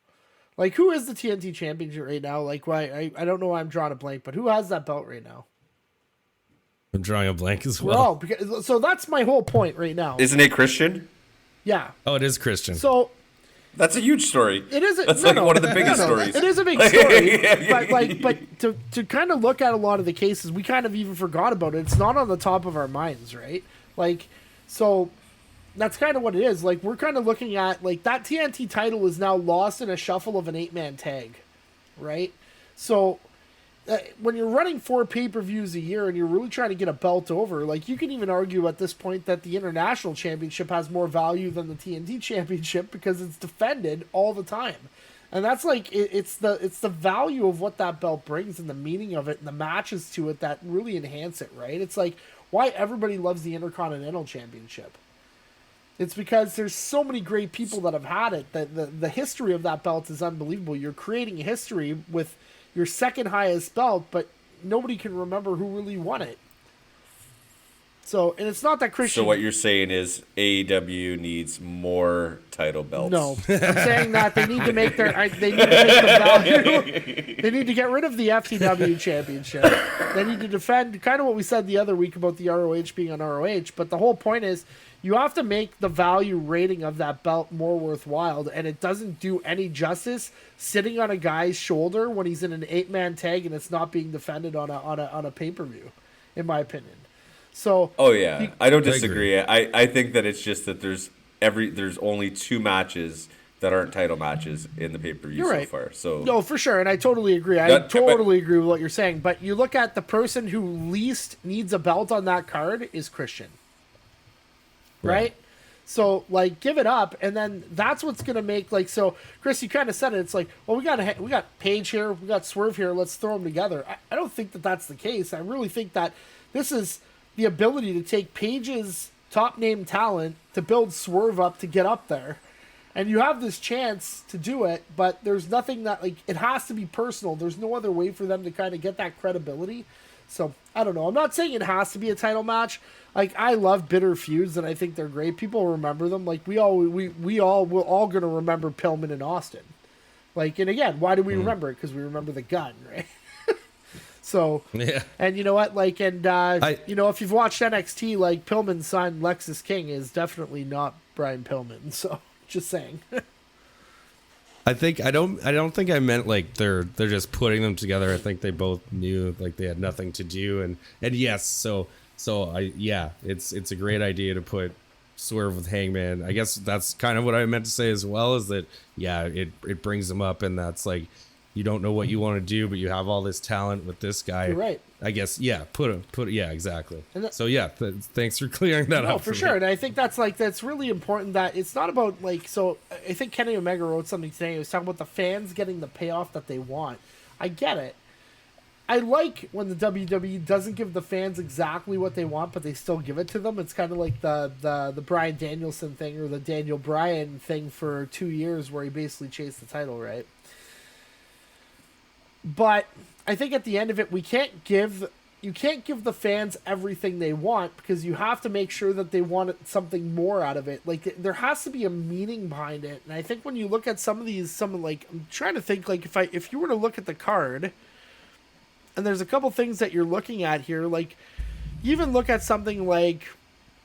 Like, who is the TNT Championship right now? Like, why I don't know why I'm drawing a blank, but who has that belt right now? I'm drawing a blank as well. So that's my whole point right now. Isn't it Christian? Yeah. Oh, it is Christian. So That's a huge story. it is. That's one of the biggest stories. It is a big story, but to kind of look at a lot of the cases, we kind of even forgot about it. It's not on the top of our minds, right? Like, so that's kind of what it is. Like, we're kind of looking at like that TNT title is now lost in a shuffle of an 8-man tag, right? So. When you're running 4 pay-per-views a year and you're really trying to get a belt over, like, you can even argue at this point that the International Championship has more value than the TNT Championship because it's defended all the time. And that's like, it's the value of what that belt brings and the meaning of it and the matches to it that really enhance it, right? It's like why everybody loves the Intercontinental Championship. It's because there's so many great people that have had it. That the history of that belt is unbelievable. You're creating a history with your second highest belt, but nobody can remember who really won it. So, and it's not that Christian. So what you're saying is AEW needs more title belts. No, I'm saying that they need to make they need to make the value. They need to get rid of the FTW championship. They need to defend kind of what we said the other week about the ROH being on ROH. But the whole point is you have to make the value rating of that belt more worthwhile, and it doesn't do any justice sitting on a guy's shoulder when he's in an 8-man tag and it's not being defended on a pay-per-view, in my opinion. So I don't disagree. I think that it's just that there's only 2 matches that aren't title matches in the pay-per-view so far. So no, for sure, and I totally agree. I totally agree with what you're saying. But you look at the person who least needs a belt on that card is Christian, right? So like, give it up, and then that's what's gonna make like. So Chris, you kind of said it. It's like, well, we got Paige here, we got Swerve here. Let's throw them together. I don't think that that's the case. I really think that this is the ability to take Paige's top name talent to build Swerve up to get up there. And you have this chance to do it, but there's nothing that, like, it has to be personal. There's no other way for them to kind of get that credibility. So, I don't know. I'm not saying it has to be a title match. Like, I love bitter feuds, and I think they're great. People remember them. Like, we're all going to remember Pillman and Austin. Like, and again, why do we remember it? Because we remember the gun, right? So, yeah. And you know what, like, and if you've watched NXT, like, Pillman's son Lexus King is definitely not Brian Pillman. So, just saying. I don't think I meant like they're just putting them together. I think they both knew like they had nothing to do, and yes, it's a great idea to put Swerve with Hangman. I guess that's kind of what I meant to say as well, is that it brings them up, and that's like, you don't know what you want to do, but you have all this talent with this guy. You're right. I guess, put exactly. So thanks for clearing that up. No, for sure. Me. And I think that's really important, that it's not about like, so I think Kenny Omega wrote something today. He was talking about the fans getting the payoff that they want. I get it. I like when the WWE doesn't give the fans exactly what they want, but they still give it to them. It's kind of like the Bryan Danielson thing, or the Daniel Bryan thing for 2 years, where he basically chased the title, right? But I think at the end of it, you can't give the fans everything they want, because you have to make sure that they want something more out of it. Like, there has to be a meaning behind it. And I think when you look at I'm trying to think, like, if you were to look at the card, and there's a couple things that you're looking at here, like, you even look at something like,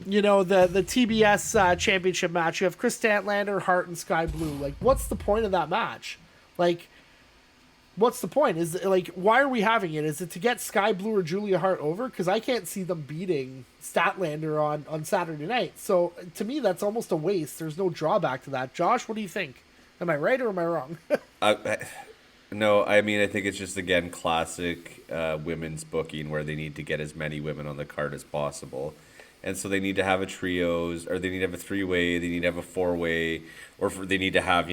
the TBS championship match. You have Chris Statlander, Hart, and Sky Blue. Like, what's the point of that match? Like, what's the point? Is it, like, why are we having it? Is it to get Sky Blue or Julia Hart over? Because I can't see them beating Statlander on Saturday night. So to me, that's almost a waste. There's no drawback to that. Josh, what do you think? Am I right or am I wrong? No, I mean, I think it's just, again, classic women's booking, where they need to get as many women on the card as possible. And so they need to have a trios, or they need to have a 3-way, they need to have a 4-way, or they need to have,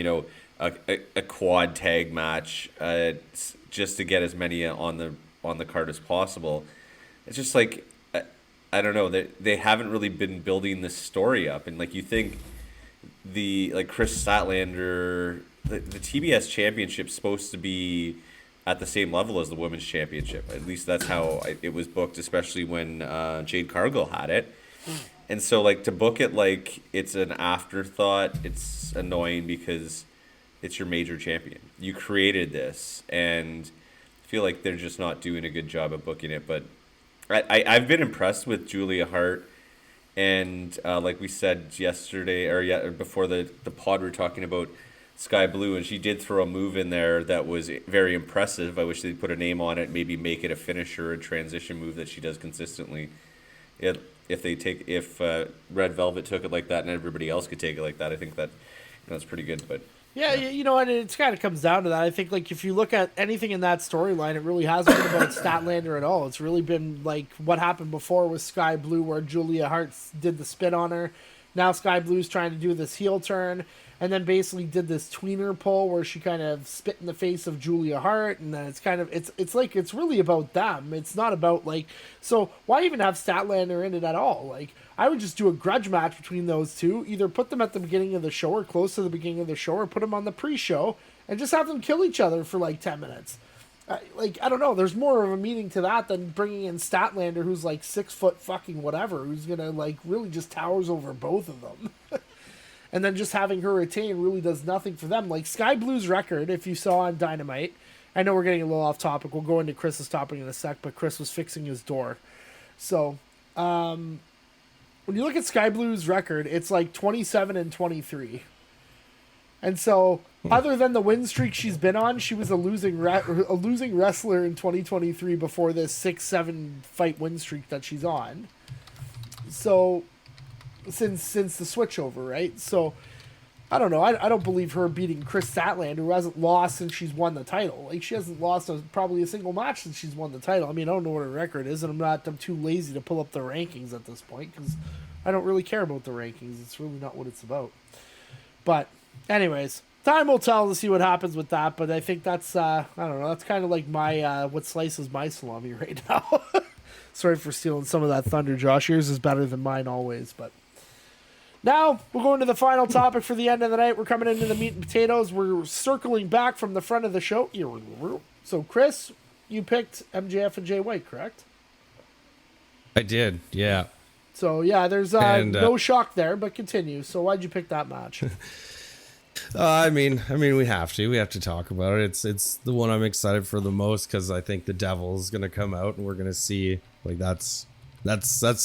a quad tag match, just to get as many on the card as possible. It's just like, I don't know, they haven't really been building this story up, and like you think Chris Statlander, the TBS championship's supposed to be at the same level as the women's championship. At least that's how it was booked, especially when Jade Cargill had it. And so, like, to book it like it's an afterthought, it's annoying because it's your major champion. You created this, and I feel like they're just not doing a good job of booking it. But I've been impressed with Julia Hart, and like we said yesterday, or before the pod, we were talking about Sky Blue, and she did throw a move in there that was very impressive. I wish they'd put a name on it, maybe make it a finisher, a transition move that she does consistently. If Red Velvet took it like that and everybody else could take it like that, I think that that's pretty good. But yeah, and it kind of comes down to that. I think, like, if you look at anything in that storyline, it really hasn't been about Statlander at all. It's really been like what happened before with Sky Blue, where Julia Hart did the spin on her. Now Sky Blue's trying to do this heel turn, and then basically did this tweener pull where she kind of spit in the face of Julia Hart, and then it's really about them. It's not about, like, so why even have Statlander in it at all? Like, I would just do a grudge match between those two. Either put them at the beginning of the show or close to the beginning of the show, or put them on the pre-show and just have them kill each other for like 10 minutes. I don't know. There's more of a meaning to that than bringing in Statlander, who's like 6 foot fucking whatever, who's gonna like really just towers over both of them. And then just having her retain really does nothing for them. Like Sky Blue's record, if you saw on Dynamite, I know we're getting a little off topic. We'll go into Chris's topic in a sec, but Chris was fixing his door. So, when you look at Sky Blue's record, it's like 27-23. And so, other than the win streak she's been on, she was a losing wrestler in 2023 before this 6-7 fight win streak that she's on. So, since the switchover, right? So, I don't know. I don't believe her beating Chris Statlander, who hasn't lost since she's won the title. Like, she hasn't lost probably a single match since she's won the title. I mean, I don't know what her record is, and I'm too lazy to pull up the rankings at this point because I don't really care about the rankings. It's really not what it's about. But, anyways, time will tell to see what happens with that. But I think that's I don't know. That's kind of like my what slices my salami right now. Sorry for stealing some of that thunder, Josh. Yours is better than mine always, but. Now, we're going to the final topic for the end of the night. We're coming into the meat and potatoes. We're circling back from the front of the show. So, Chris, you picked MJF and Jay White, correct? I did, yeah. So, yeah, there's no shock there, but continue. So, why'd you pick that match? I mean, we have to. We have to talk about it. It's the one I'm excited for the most because I think the Devil's going to come out and we're going to see, like, that's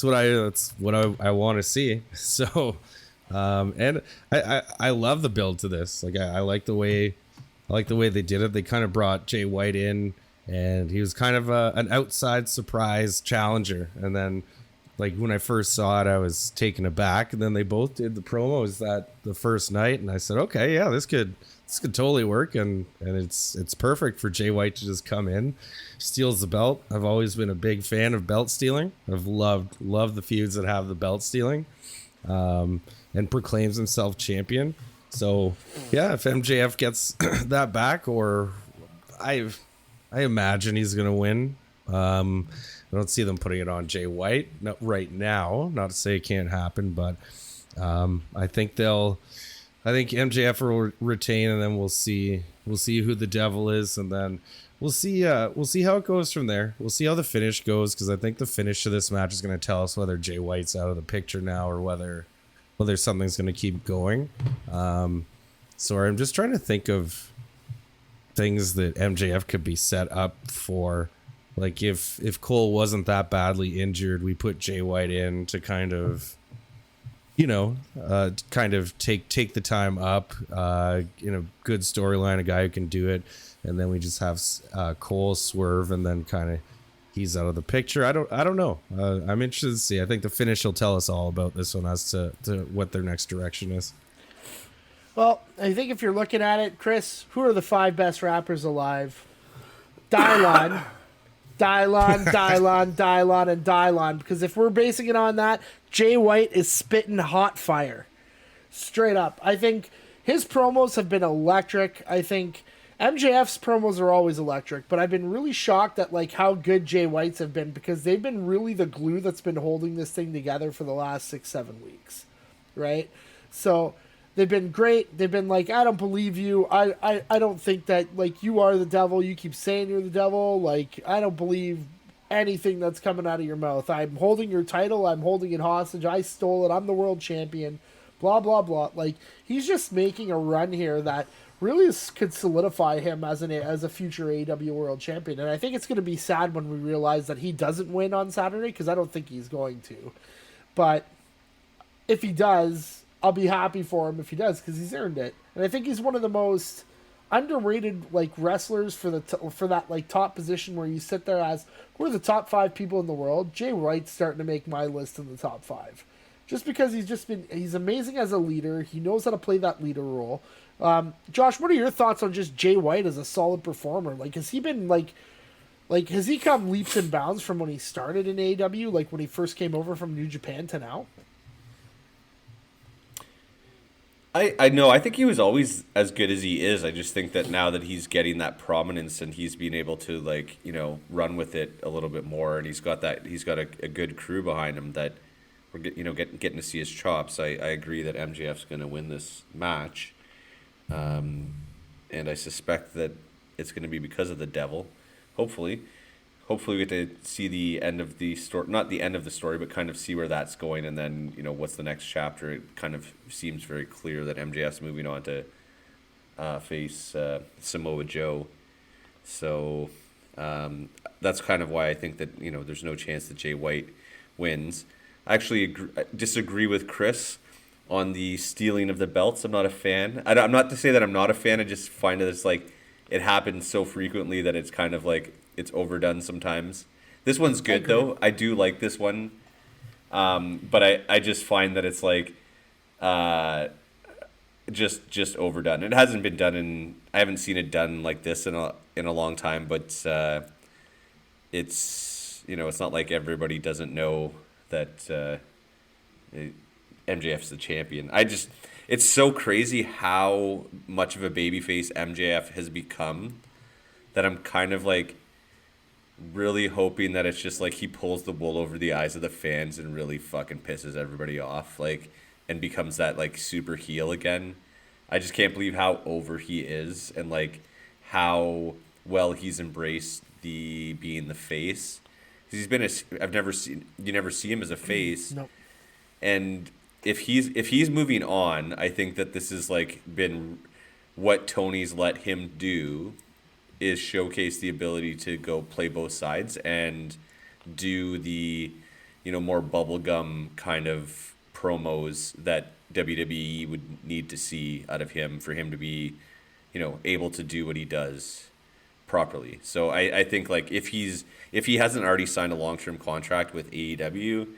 what I want to see. So, and I love the build to this. Like I like the way they did it. They kind of brought Jay White in, and he was kind of an outside surprise challenger. And then, like when I first saw it, I was taken aback. And then they both did the promos the first night, and I said, okay, yeah, this could totally work, and it's perfect for Jay White to just come in, steals the belt. I've always been a big fan of belt stealing. I've loved the feuds that have the belt stealing, and proclaims himself champion. So yeah, if MJF gets that back, or I imagine he's gonna win. I don't see them putting it on Jay White right now. Not to say it can't happen, but I think MJF will retain, and then we'll see who the Devil is, and then we'll see how it goes from there. We'll see how the finish goes, because I think the finish of this match is going to tell us whether Jay White's out of the picture now or whether something's going to keep going. So I'm just trying to think of things that MJF could be set up for. Like if Cole wasn't that badly injured, we put Jay White in to kind of take the time up, good storyline, a guy who can do it, and then we just have Cole swerve, and then kind of he's out of the picture. I don't know. I'm interested to see. I think the finish will tell us all about this one as to what their next direction is. Well, I think if you're looking at it, Chris, who are the 5 best rappers alive? Dylon. Dylon, and Dylon. Because if we're basing it on that, Jay White is spitting hot fire. Straight up. I think his promos have been electric. I think MJF's promos are always electric, but I've been really shocked at like how good Jay White's have been, because they've been really the glue that's been holding this thing together for the last 6-7 weeks, right? So they've been great. They've been like, I don't believe you. I don't think that, like, you are the devil. You keep saying you're the devil. Like, I don't believe anything that's coming out of your mouth. I'm holding your title. I'm holding it hostage. I stole it. I'm the world champion. Blah, blah, blah. Like, he's just making a run here that really could solidify him as a future AEW World Champion. And I think it's going to be sad when we realize that he doesn't win on Saturday, because I don't think he's going to. But if he does, I'll be happy for him if he does, because he's earned it. And I think he's one of the most underrated like wrestlers for that like top position where you sit there as, we're the top 5 people in the world. Jay White's starting to make my list in the top 5. Just because he's amazing as a leader. He knows how to play that leader role. Josh, what are your thoughts on just Jay White as a solid performer? Like, has he been like has he come leaps and bounds from when he started in AEW, like when he first came over from New Japan to now? I know. I think he was always as good as he is. I just think that now that he's getting that prominence and he's being able to, like, you know, run with it a little bit more, and he's got a good crew behind him that we're getting to see his chops. I agree that MJF's going to win this match. And I suspect that it's going to be because of the devil. Hopefully we get to see the end of the story, not the end of the story, but kind of see where that's going. And then, you know, what's the next chapter? It kind of seems very clear that MJF's moving on to face Samoa Joe. So that's kind of why I think that, you know, there's no chance that Jay White wins. I actually disagree with Chris on the stealing of the belts. I'm not a fan. I'm not to say that I'm not a fan. I just find that it's like it happens so frequently that it's kind of like it's overdone sometimes. This one's good though. I do like this one, but I just find that it's like just overdone. It hasn't been done I haven't seen it done like this in a long time. But it's, you know, it's not like everybody doesn't know that. MJF's the champion. It's so crazy how much of a babyface MJF has become that I'm kind of like really hoping that it's just like he pulls the wool over the eyes of the fans and really fucking pisses everybody off, like, and becomes that like super heel again. I just can't believe how over he is and like how well he's embraced the being the face. He's been you never see him as a face. Nope. And if he's moving on, I think that this has like been what Tony's let him do, is showcase the ability to go play both sides and do the, you know, more bubblegum kind of promos that WWE would need to see out of him for him to be, you know, able to do what he does properly. So I think like if he hasn't already signed a long-term contract with AEW,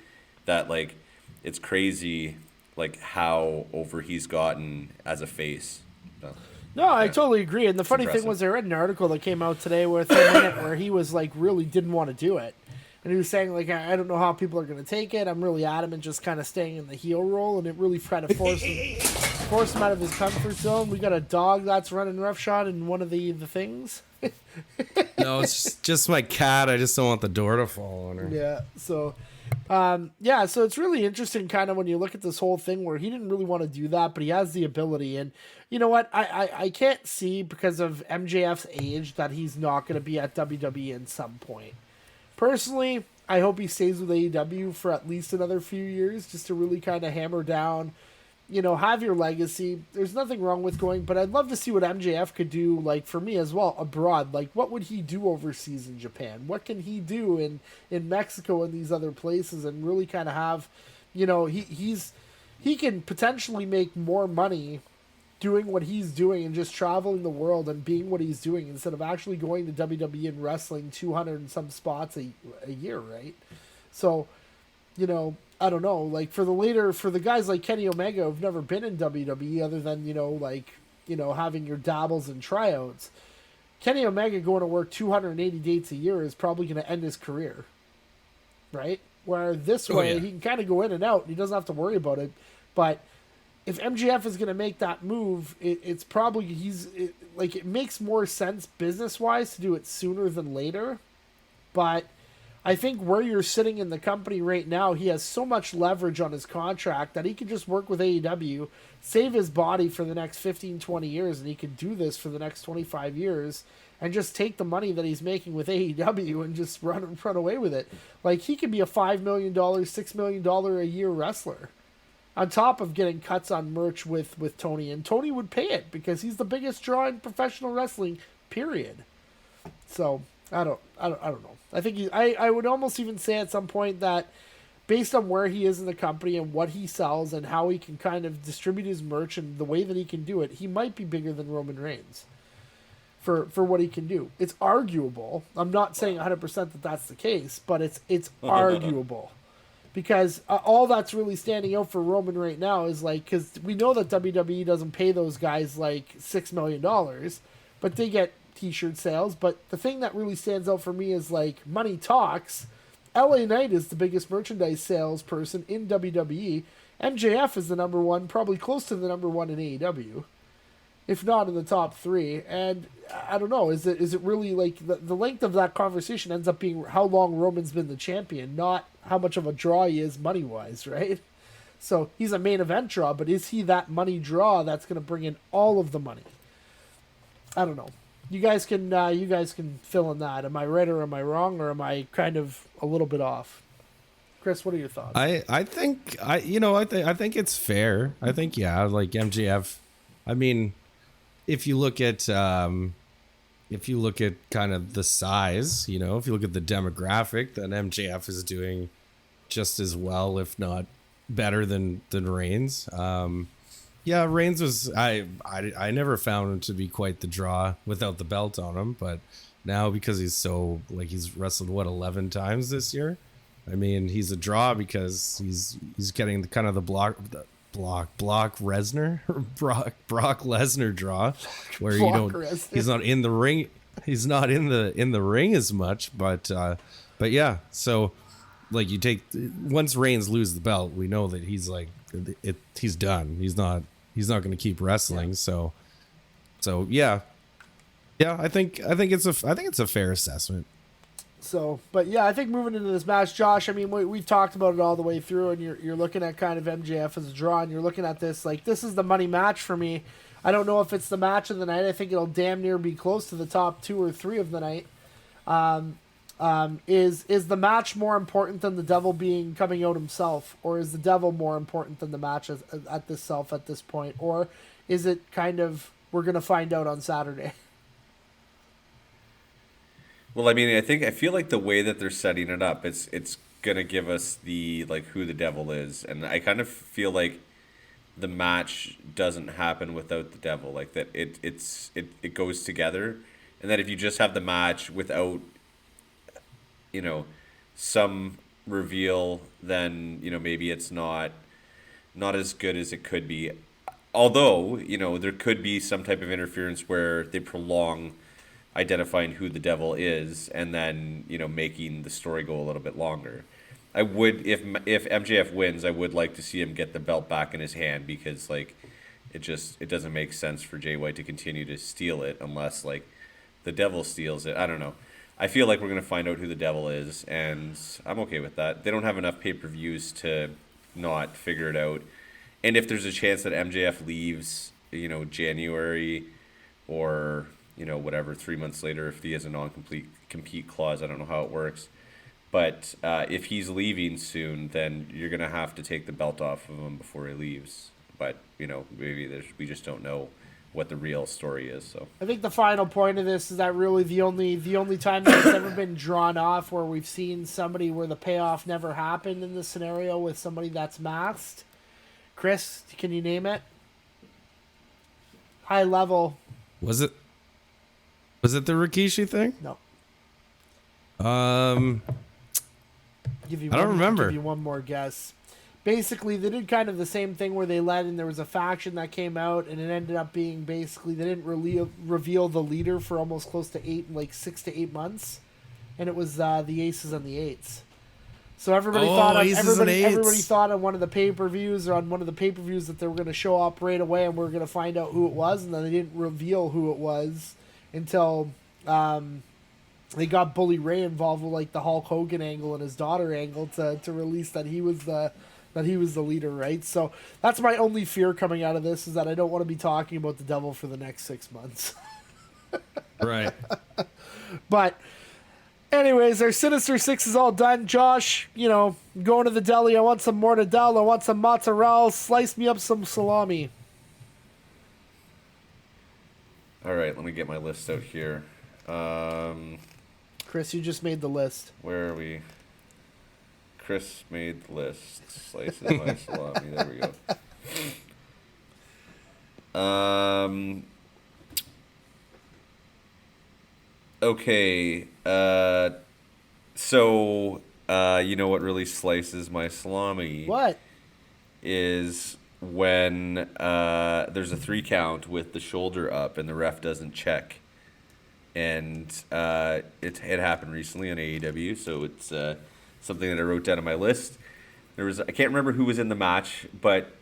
that like it's crazy like how over he's gotten as a face. So, no, I totally agree. And the funny thing was, I read an article that came out today with him in it where he was like really didn't want to do it. And he was saying like, I don't know how people are going to take it. I'm really adamant just kind of staying in the heel role, and it really kind of forced him out of his comfort zone. We got a dog that's running roughshod in one of the things. No, it's just my cat. I just don't want the door to fall on her. Yeah, so so it's really interesting kind of when you look at this whole thing where he didn't really want to do that, but he has the ability. And you know what? I can't see, because of MJF's age, that he's not going to be at WWE at some point. Personally, I hope he stays with AEW for at least another few years, just to really kind of hammer down, you know, have your legacy. There's nothing wrong with going, but I'd love to see what MJF could do, like, for me as well, abroad. Like, what would he do overseas in Japan? What can he do in Mexico and these other places, and really kind of have, you know, he can potentially make more money doing what he's doing and just traveling the world and being what he's doing, instead of actually going to WWE and wrestling 200 and some spots a year, right? So, you know, I don't know, like for the guys like Kenny Omega who've never been in WWE other than, you know, like, you know, having your dabbles and tryouts, Kenny Omega going to work 280 dates a year is probably going to end his career, right? Where this way he can kind of go in and out and he doesn't have to worry about it. But if MJF is going to make that move, it's probably it makes more sense business wise to do it sooner than later. But I think where you're sitting in the company right now, he has so much leverage on his contract that he can just work with AEW, save his body for the next 15, 20 years, and he can do this for the next 25 years and just take the money that he's making with AEW and just run away with it. Like, he could be a $5 million, $6 million a year wrestler on top of getting cuts on merch with Tony. And Tony would pay it because he's the biggest draw in professional wrestling, period. So I don't know. I think I would almost even say at some point that based on where he is in the company and what he sells and how he can kind of distribute his merch and the way that he can do it, he might be bigger than Roman Reigns for what he can do. It's arguable. I'm not saying 100% that that's the case, but it's arguable. Because all that's really standing out for Roman right now is like, because we know that WWE doesn't pay those guys like $6 million, but they get t-shirt sales. But the thing that really stands out for me is like money talks. LA Knight is the biggest merchandise salesperson in WWE. MJF is the number one, probably close to the number one in AEW, if not in the top three. And I don't know, is it really like the length of that conversation ends up being how long Roman's been the champion, not how much of a draw he is money wise, right? So he's a main event draw, but is he that money draw that's going to bring in all of the money? I don't know. You guys can fill in that. Am I right or am I wrong, or am I kind of a little bit off? Chris, what are your thoughts? I think it's fair. I think like MJF. I mean, if you look at kind of the size, if you look at the demographic, then MJF is doing just as well, if not better than Reigns. Reigns was I never found him to be quite the draw without the belt on him, but now because he's wrestled 11 times this year. I mean, he's a draw because he's getting the kind of the Brock Lesnar draw, where he's not in the ring. He's not in the ring as much, but yeah. So like you take once Reigns loses the belt, we know that he's he's done. He's not going to keep wrestling. Yeah. So yeah. I think it's a fair assessment. So, but yeah, I think moving into this match, Josh, I mean, we've talked about it all the way through, and you're looking at kind of MJF as a draw, and you're looking at this, like, this is the money match for me. I don't know if it's the match of the night. I think it'll damn near be close to the top 2 or 3 of the night. Is the match more important than the Devil coming out himself, or is the Devil more important than the match at this point, or is it kind of, we're going to find out on Saturday? Well, I mean, I feel like the way that they're setting it up, it's gonna give us the who the Devil is, and I kind of feel like the match doesn't happen without the Devil, like that it goes together, and that if you just have the match without some reveal, then maybe it's not as good as it could be. Although there could be some type of interference where they prolong identifying who the Devil is, and then making the story go a little bit longer. I would, if MJF wins, I would like to see him get the belt back in his hand, because it doesn't make sense for Jay White to continue to steal it unless the Devil steals it. I don't know. I feel like we're gonna find out who the Devil is, and I'm okay with that. They don't have enough pay-per-views to not figure it out. And if there's a chance that MJF leaves, January, or whatever, 3 months later, if he has a non-compete clause. I don't know how it works. But if he's leaving soon, then you're going to have to take the belt off of him before he leaves. But, maybe we just don't know what the real story is. So I think the final point of this is that really the only time that it's ever been drawn off where we've seen somebody where the payoff never happened in this scenario with somebody that's masked. Chris, can you name it? High level. Was it the Rikishi thing? No. I don't remember. Give you one more guess. Basically, they did kind of the same thing where they let in. There was a faction that came out, and it ended up being basically they didn't reveal the leader for almost close to 6 to 8 months, and it was the Aces and the Eights. So everybody Oh, thought aces and eights. everybody thought on one of the pay-per-views or on one of the pay-per-views that they were going to show up right away and we are going to find out who it was, and then they didn't reveal who it was until they got Bully Ray involved with like the Hulk Hogan angle and his daughter angle to release that he was the leader, right? So that's my only fear coming out of this, is that I don't want to be talking about the devil for the next 6 months. Right. But anyways, our Sinister Six is all done. Josh, going to the deli. I want some mortadella. I want some mozzarella. Slice me up some salami. All right, let me get my list out here. Chris, you just made the list. Where are we? Chris made the list. Slices my salami. There we go. Okay. So you know what really slices my salami? What? Is when there's a 3 count with the shoulder up and the ref doesn't check. And it happened recently on AEW, so it's something that I wrote down on my list. I can't remember who was in the match, but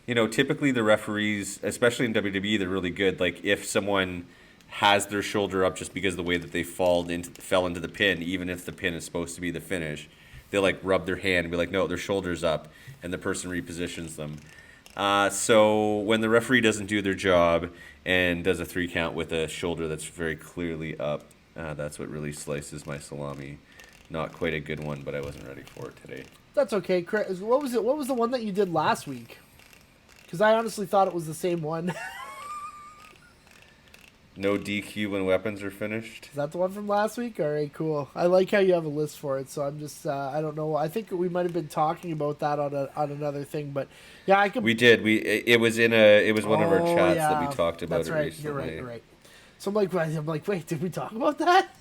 typically the referees, especially in WWE, they're really good. Like if someone has their shoulder up just because of the way that they fell into the pin, even if the pin is supposed to be the finish, they like rub their hand and be like, no, their shoulder's up, and the person repositions them. So when the referee doesn't do their job and does a 3 count with a shoulder that's very clearly up, that's what really slices my salami. Not quite a good one, but I wasn't ready for it today. That's okay, Chris. What was it? What was the one that you did last week? Because I honestly thought it was the same one. No DQ when weapons are finished. Is that the one from last week? All right, cool. I like how you have a list for it, so I'm just, I don't know. I think we might have been talking about that on another thing, but yeah, I could. We did. It was one of our chats that we talked about. That's right. Recently. You're right. So I'm like, wait, did we talk about that?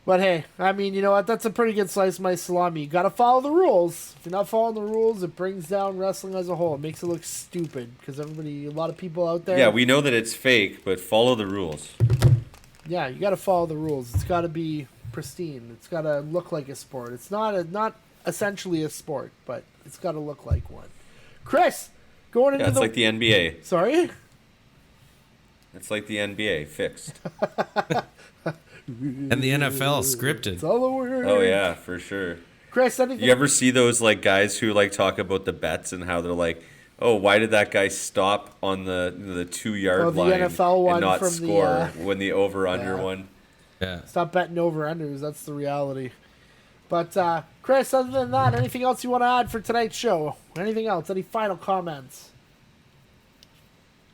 But hey, I mean, you know what? That's a pretty good slice of my salami. You got to follow the rules. If you're not following the rules, it brings down wrestling as a whole. It makes it look stupid because a lot of people out there. Yeah, we know that it's fake, but follow the rules. Yeah, you got to follow the rules. It's got to be pristine. It's got to look like a sport. It's not essentially a sport, but it's got to look like one. Chris, going into it's like the NBA. Sorry? It's like the NBA, fixed. And the NFL scripted. It's all over. Oh yeah, for sure. Chris, anything? You ever see those like guys who like talk about the bets and how they're like, oh, why did that guy stop on the 2-yard line NFL one and not from score when the over under one? Yeah. Stop betting over unders. That's the reality. But Chris, other than that, anything else you want to add for tonight's show? Anything else? Any final comments?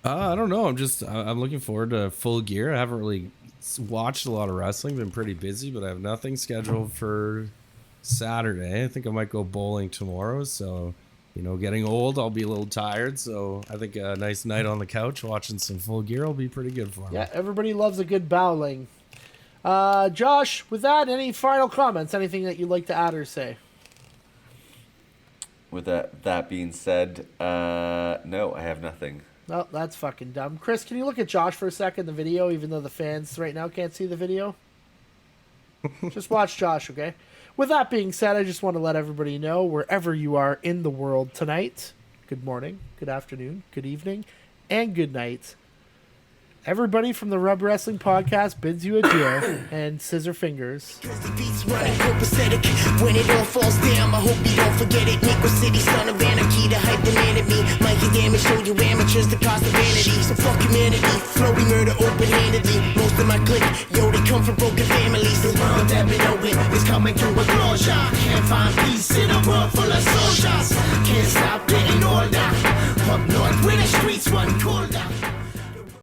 I don't know. I'm looking forward to Full Gear. I haven't really watched a lot of wrestling. Been pretty busy, but I have nothing scheduled for Saturday. I think I might go bowling tomorrow. So, getting old, I'll be a little tired. So I think a nice night on the couch watching some Full Gear will be pretty good for me. Yeah, everybody loves a good bowling. Josh, with that, any final comments? Anything that you'd like to add or say? With that being said, no, I have nothing. No, that's fucking dumb. Chris, can you look at Josh for a second, the video, even though the fans right now can't see the video? Just watch Josh, okay? With that being said, I just want to let everybody know, wherever you are in the world tonight, good morning, good afternoon, good evening, and good night. Everybody from the Rub Wrestling Podcast bids you adieu, and scissor fingers. Beats running copacetic. When it all falls down, I hope you don't forget it. Nico City, son of anarchy, the hype demanded me. Mikey damage showed you amateurs the cost of vanity. So fuck humanity, floaty murder open-handedly. Most of my clique, yo, they come from broken families. The world that been open is coming to a closure.